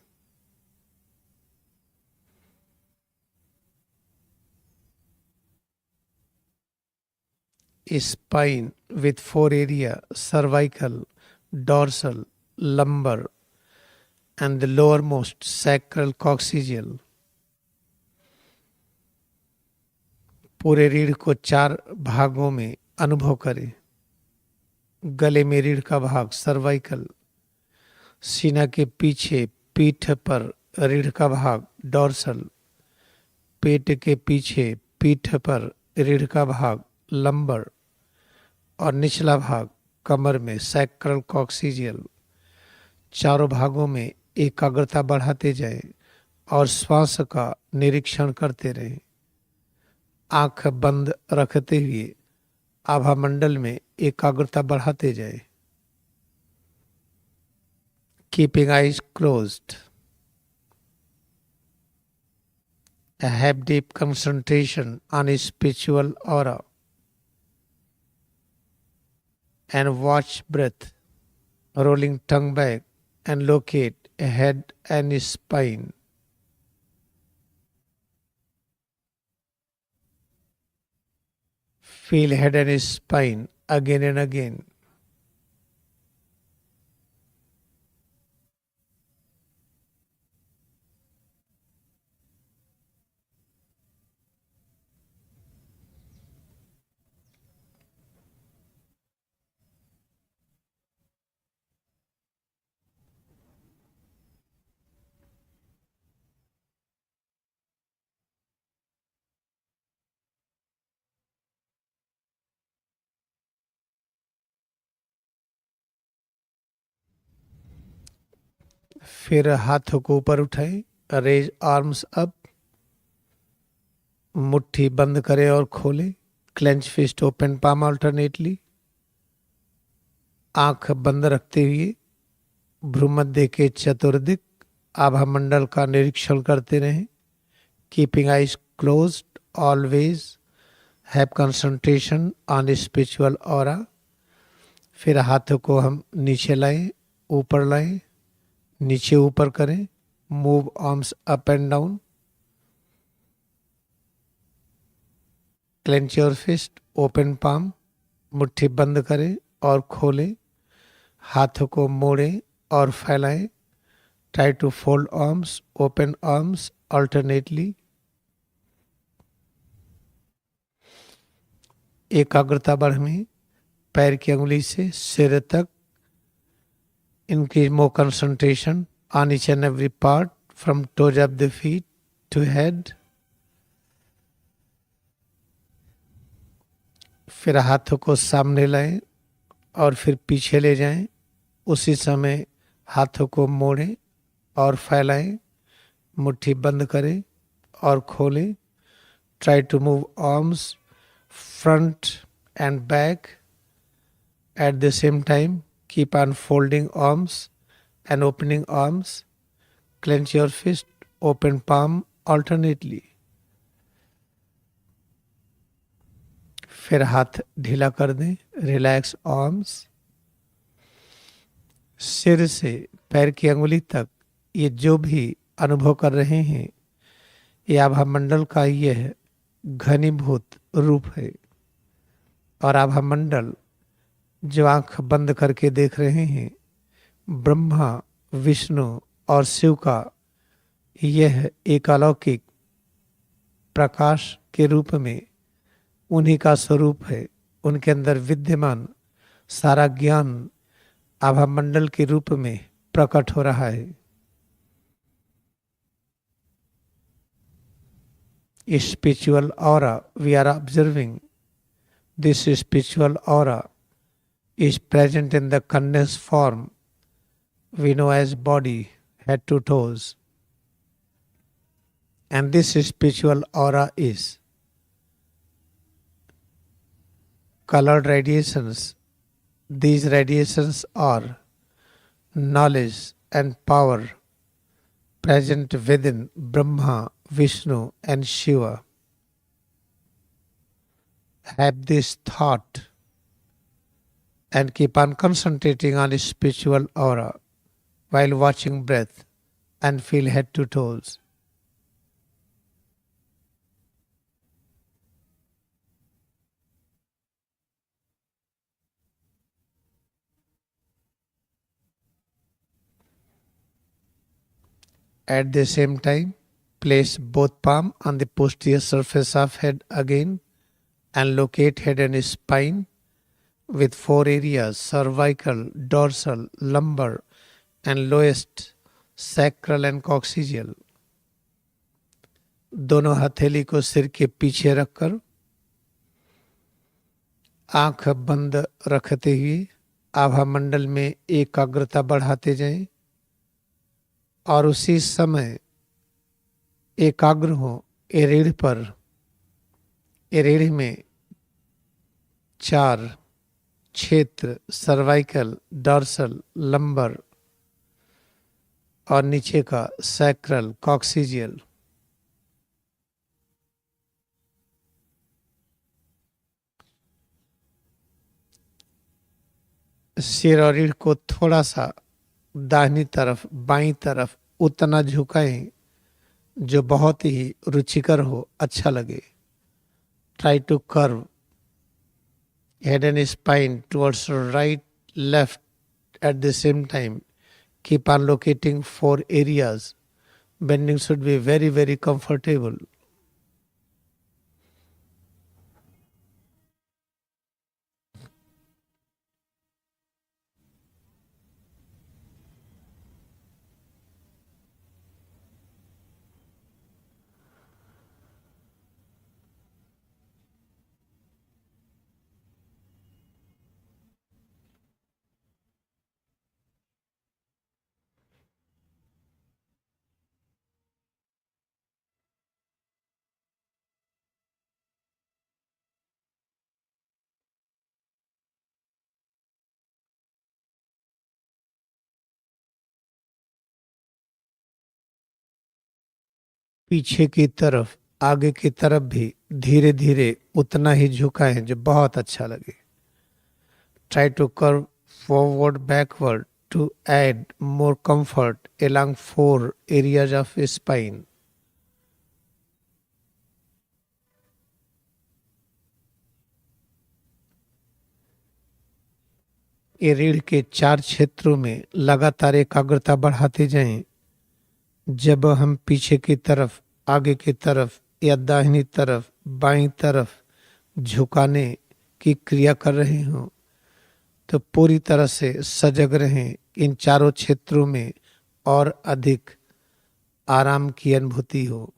Speaker 1: Spine with 4 area, cervical, dorsal, lumbar and the lowermost sacral coccygeal. पूरे रीढ़ को 4 भागों में अनुभव करें। गले में रीढ़ का भाग सर्वाइकल, सीना के पीछे पीठ पर रीढ़ का भाग डोर्सल, पेट के पीछे पीठ पर रीढ़ का भाग लंबर और निचला भाग कमर में सैक्रल कॉक्सिजियल। चारों भागों में एकाग्रता बढ़ाते जाएं और श्वास का निरीक्षण करते रहें। आंख बंद रखते हुए आभा मंडल में एकाग्रता बढ़ाते जाएं। Keeping eyes closed, have deep concentration on a spiritual aura and watch breath, rolling tongue back and locate head and spine. Feel head and spine again and again. फिर हाथों को ऊपर उठाएं, रेज आर्म्स अप, मुट्ठी बंद करें और खोलें, clench fist open palm alternately. आंख बंद रखते हुए भ्रूमध्य के चतुर्दिक आभा मंडल का निरीक्षण करते रहें। Keeping eyes closed always, have concentration on spiritual aura. फिर हाथों को हम नीचे लाएं, ऊपर लाएं, नीचे ऊपर करें, move arms up and down, clench your fist, open palm, मुट्ठी बंद करें और खोलें, हाथों को मोड़ें और फैलाएं। Try to fold arms, open arms alternately. एकाग्रता बढ़ाएं, पैर की अंगुली से सिर तक। Increase more concentration on each and every part from toes of the feet to head. फिर हाथों को सामने लाएं और फिर पीछे ले जाएं। उसी समय हाथों को मोड़ें और फैलाएं, मुट्ठी बंद करें और खोलें। Try to move arms front and back at the same time. Keep on folding arms and opening arms. Clench your fist, open palm alternately. फिर हाथ ढीला कर दें, रिलैक्स आर्म्स। सिर से पैर की अंगुली तक ये जो भी अनुभव कर रहे हैं, ये आभा मंडल का यह घनीभूत रूप है। और आभा मंडल जो आंख बंद करके देख रहे हैं, ब्रह्मा, विष्णु और शिव का यह एक अलौकिक प्रकाश के रूप में उन्हीं का स्वरूप है। उनके अंदर विद्यमान सारा ज्ञान आभा मंडल के रूप में प्रकट हो रहा है। Spiritual aura we are observing, this spiritual aura is present in the condensed form we know as body, head to toes. And this spiritual aura is colored radiations. These radiations are knowledge and power present within Brahma, Vishnu and Shiva. Have this thought and keep on concentrating on spiritual aura while watching breath and feel head to toes. At the same time, place both palm on the posterior surface of head again and locate head and spine with four areas: cervical, dorsal, lumbar and lowest sacral and coccygeal. दोनों हथेली को सिर के पीछे रखकर आंख बंद रखते हुए आभा मंडल में एकाग्रता बढ़ाते जाएं और उसी समय एकाग्र हो रीढ़ पर। रीढ़ में चार क्षेत्र सर्वाइकल, डॉर्सल, लंबर और नीचे का सैक्रल, कॉक्सिजियल। सिर और रीढ़ को थोड़ा सा दाहिनी तरफ, बाईं तरफ उतना झुकाएं जो बहुत ही रुचिकर हो, अच्छा लगे। Try to curve head and spine towards right, left at the same time. Keep on locating four areas. Bending should be very, very comfortable. पीछे की तरफ, आगे की तरफ भी धीरे धीरे उतना ही झुकाएं जो बहुत अच्छा लगे। Try to curve forward backward to add more comfort along four areas of spine. ये रीढ़ के चार क्षेत्रों में लगातार एकाग्रता बढ़ाते जाएं। जब हम पीछे की तरफ, आगे की तरफ या दाहिनी तरफ, बाईं तरफ झुकाने की क्रिया कर रहे हों तो पूरी तरह से सजग रहें। इन चारों क्षेत्रों में और अधिक आराम की अनुभूति हो।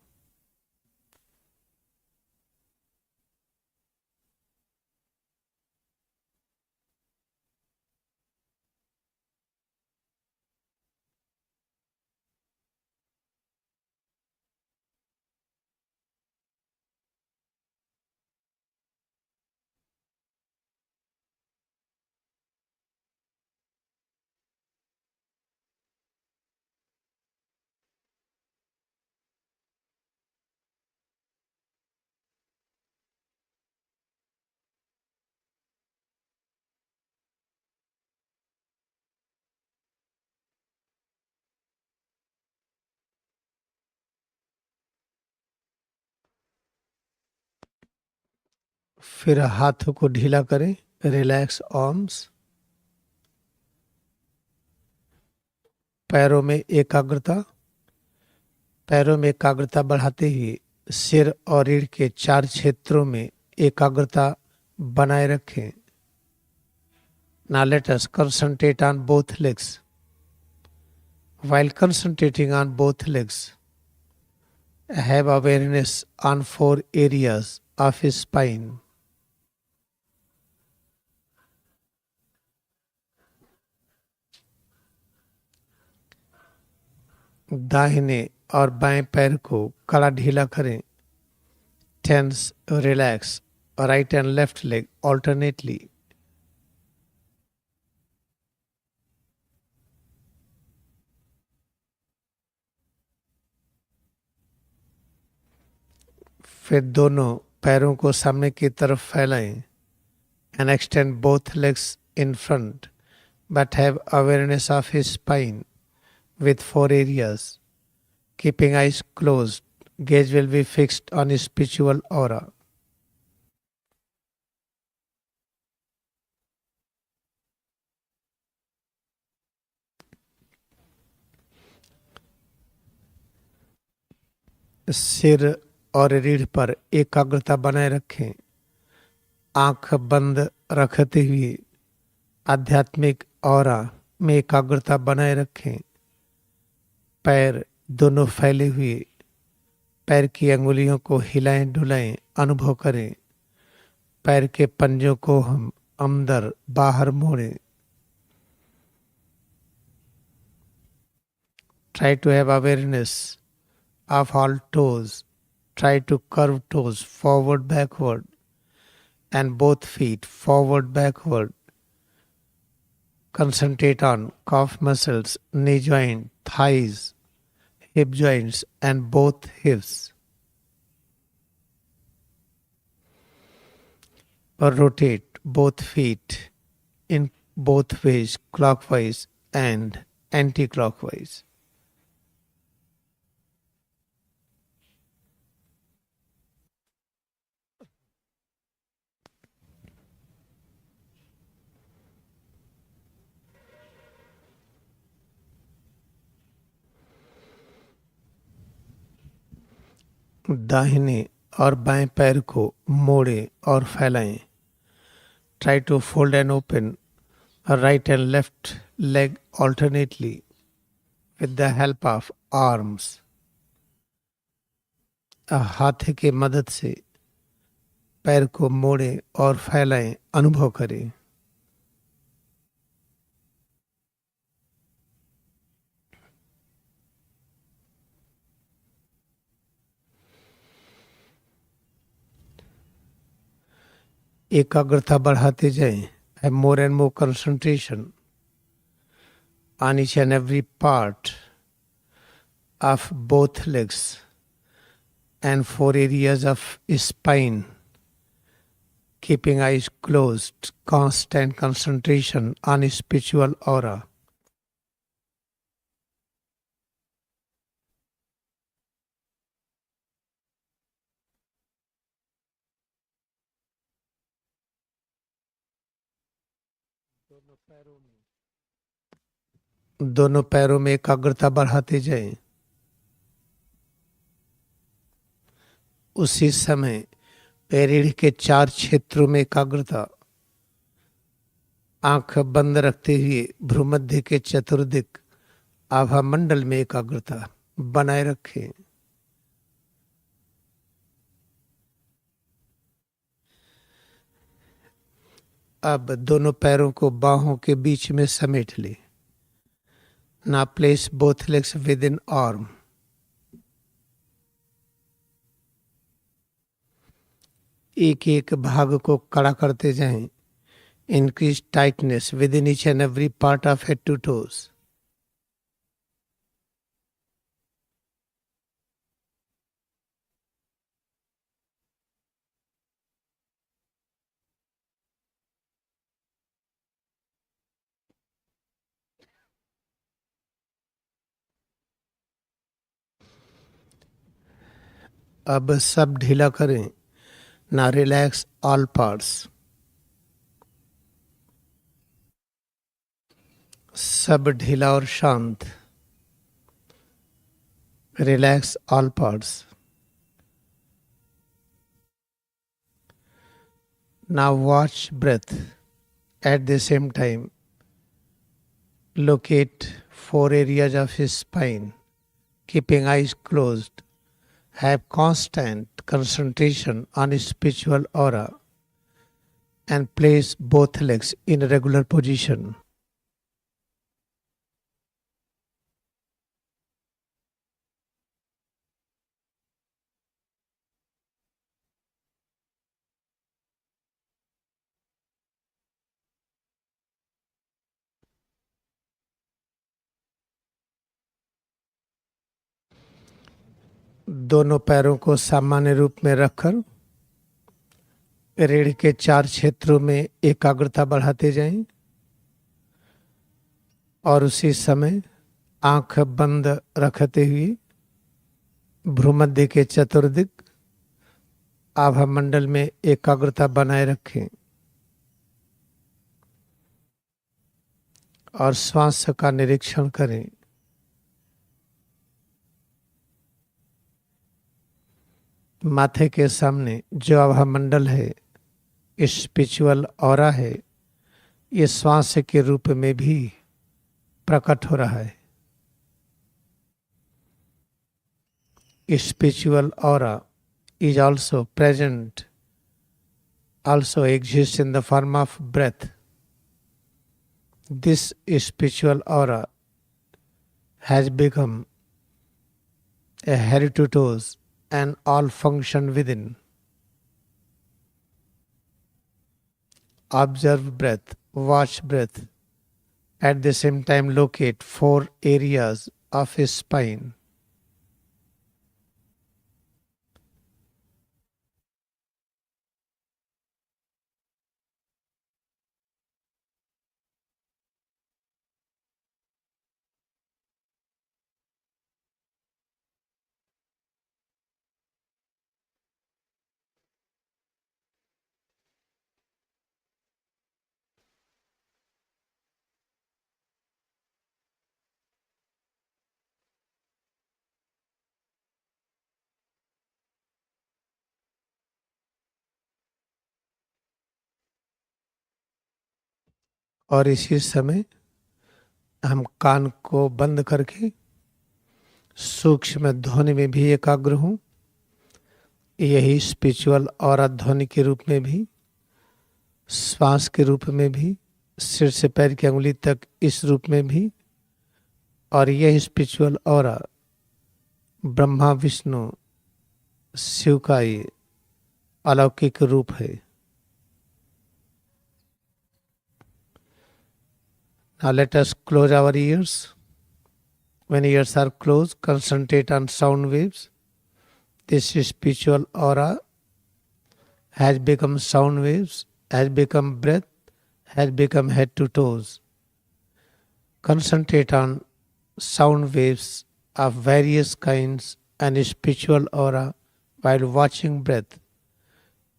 Speaker 1: फिर हाथों को ढीला करें, रिलैक्स आर्म्स। पैरों में एकाग्रता, पैरों में एकाग्रता बढ़ाते हुए सिर और रीढ़ के चार क्षेत्रों में एकाग्रता बनाए रखें। Now let us concentrate on both legs. While concentrating on both legs, have awareness on four areas of spine. दाहिने और बाएं पैर को कड़ा ढीला करें। Tense, relax, right and left leg alternately. फिर दोनों पैरों को सामने की तरफ फैलाएं and extend both legs in front, but have awareness of his spine with four areas. Keeping eyes closed, gaze will be fixed on his spiritual aura. सिर और रीढ़ पर एकाग्रता बनाए रखें। आंख बंद रखते हुए आध्यात्मिक ऑरा में एकाग्रता बनाए रखें। पैर दोनों फैले हुए, पैर की अंगुलियों को हिलाएं डुलाएं, अनुभव करें। पैर के पंजों को हम अंदर बाहर मोड़ें। Try to have awareness of all toes. Try to curve toes forward, backward, and both feet forward, backward. Concentrate on calf muscles, knee joint, thighs, hip joints, and both hips. Or rotate both feet in both ways, clockwise and anti-clockwise. दाहिने और बाएं पैर को मोड़ें और फैलाएं। Try to fold and open a right and left leg alternately with the help of arms. हाथ की मदद से पैर को मोड़ें और फैलाएं, अनुभव करें। एकाग्रता बढ़ाते जाएं। Have more and more concentration on each and every part of both legs and 4 areas of spine. Keeping eyes closed, constant concentration on spiritual aura. दोनों पैरों में एकाग्रता बढ़ाते जाएं। उसी समय रीढ़ के 4 क्षेत्रों में एकाग्रता। आंख बंद रखते हुए भ्रूमध्य के चतुर्दिक आभा मंडल में एकाग्रता बनाए रखें। अब दोनों पैरों को बाहों के बीच में समेट ले। Now place both legs within arm. एक एक भाग को कड़ा करते जाएं। Increase tightness within each and every part of head to toes. अब सब ढीला करें। Now relax all parts. सब ढीला और शांत। Relax all parts. Now watch breath. At the same time, locate 4 areas of his spine. Keeping eyes closed. Have constant concentration on his spiritual aura and place both legs in a regular position. दोनों पैरों को सामान्य रूप में रखकर रीढ़ के 4 क्षेत्रों में एकाग्रता बढ़ाते जाएं और उसी समय आंख बंद रखते हुए भ्रूमध्य के चतुर्दिक आभा मंडल में एकाग्रता बनाए रखें और श्वास का निरीक्षण करें। माथे के सामने जो आभा मंडल है, स्पिरिचुअल ऑरा है, ये श्वास के रूप में भी प्रकट हो रहा है। Spiritual aura is also present, also exists in the form of breath. This spiritual aura has become a heritage and all function within. Observe breath, watch breath. At the same time, locate 4 areas of his spine. और इसी समय हम कान को बंद करके सूक्ष्म ध्वनि में भी एकाग्र हूं। यही स्पिरिचुअल और ध्वनि के रूप में भी, श्वास के रूप में भी, सिर से पैर की अंगुली तक इस रूप में भी, और यह स्पिरिचुअल और ब्रह्मा विष्णु शिव का ये अलौकिक रूप है। Now let us close our ears. When ears are closed, concentrate on sound waves. This spiritual aura has become sound waves, has become breath, has become head to toes. Concentrate on sound waves of various kinds and spiritual aura while watching breath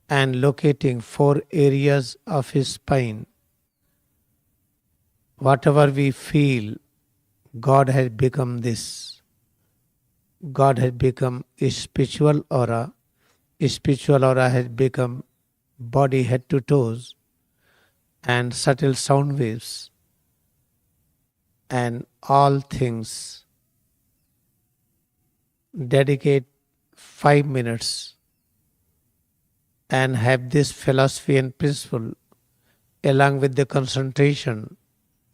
Speaker 1: and locating 4 areas of his spine. Whatever we feel, God has become this. God has become a spiritual aura. A spiritual aura has become body head to toes and subtle sound waves and all things. Dedicate 5 minutes and have this philosophy and principle along with the concentration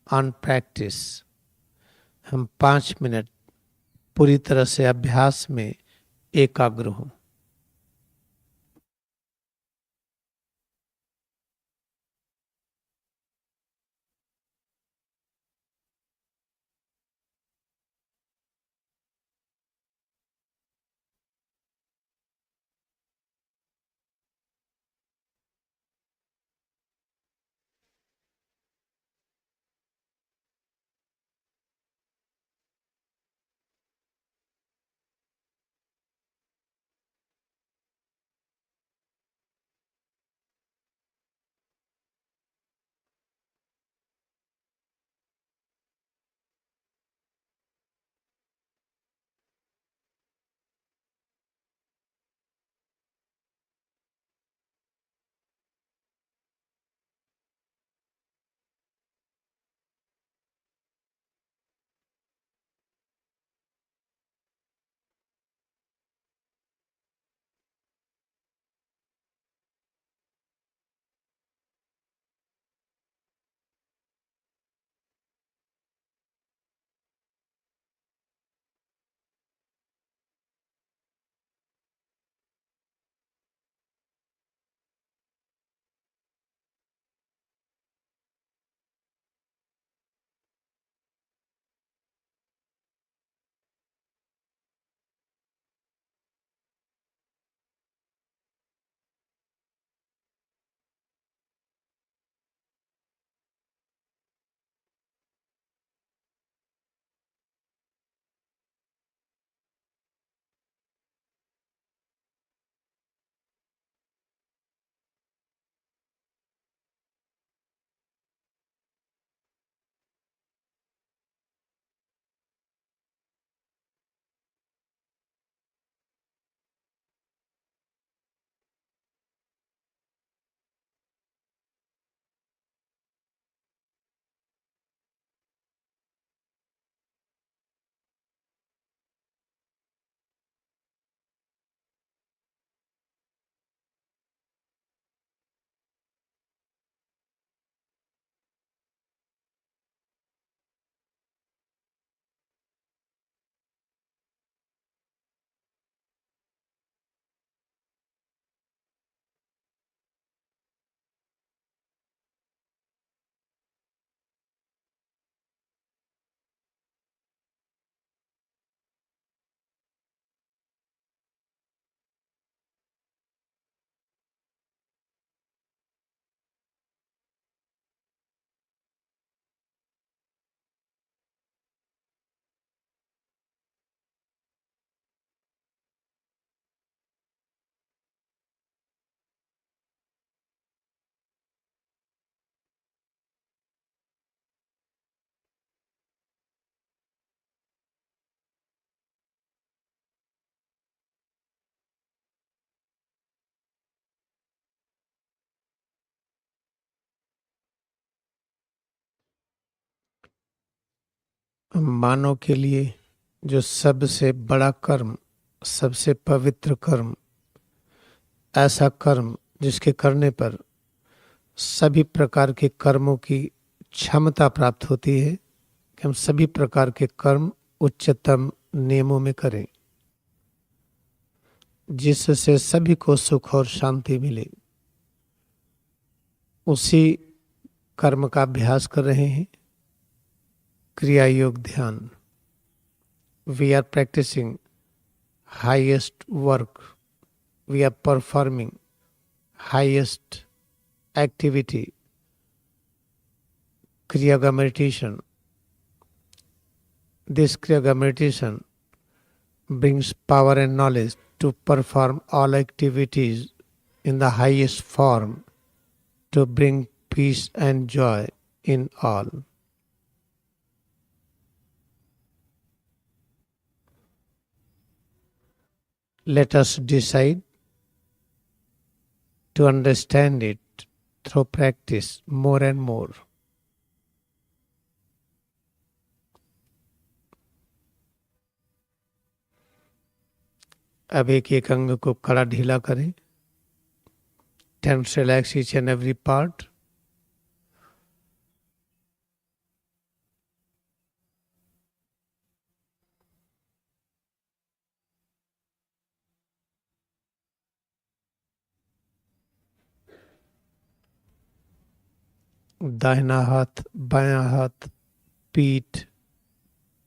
Speaker 1: on practice. हम 5 minute पूरी तरह से अभ्यास में एकाग्र हों। मानव के लिए जो सबसे बड़ा कर्म, सबसे पवित्र कर्म, ऐसा कर्म जिसके करने पर सभी प्रकार के कर्मों की क्षमता प्राप्त होती है कि हम सभी प्रकार के कर्म उच्चतम नियमों में करें, जिससे सभी को सुख और शांति मिले, उसी कर्म का अभ्यास कर रहे हैं। क्रिया योग ध्यान। We are practising highest work, we are performing highest activity, Kriyaga meditation. This Kriyaga meditation brings power and knowledge to perform all activities in the highest form, to bring peace and joy in all. Let us decide to understand it through practice more and more. अब एक एक अंग को कड़ा ढीला करें। Tense, relax each and every part. दाहिना हाथ, बायां हाथ, पीठ,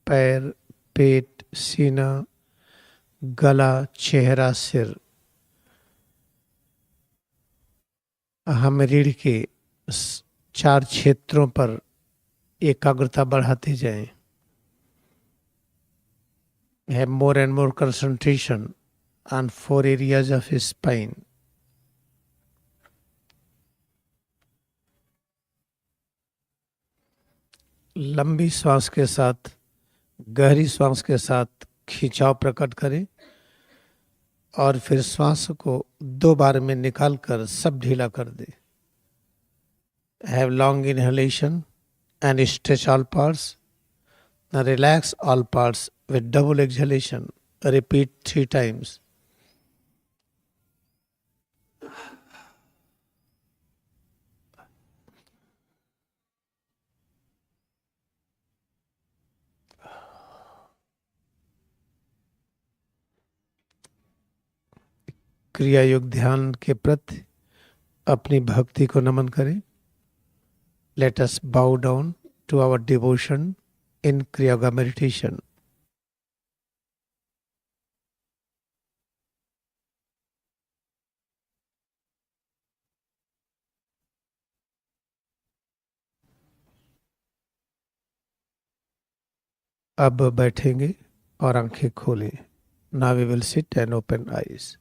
Speaker 1: पैर, पेट, सीना, गला, चेहरा, सिर। हम रीढ़ के 4 क्षेत्रों पर एकाग्रता बढ़ाते जाएं। Have more and more concentration on 4 areas of his spine. लंबी श्वास के साथ, गहरी श्वास के साथ खिंचाव प्रकट करें और फिर श्वास को 2 बार में निकालकर सब ढीला कर दें। Have long inhalation and stretch all parts. Now relax all parts with double exhalation. Repeat 3 times. क्रिया योग ध्यान के प्रति अपनी भक्ति को नमन करें। Let us bow down to our devotion in Kriya Yoga meditation. अब बैठेंगे और आंखें खोलें। Now we will sit and open eyes.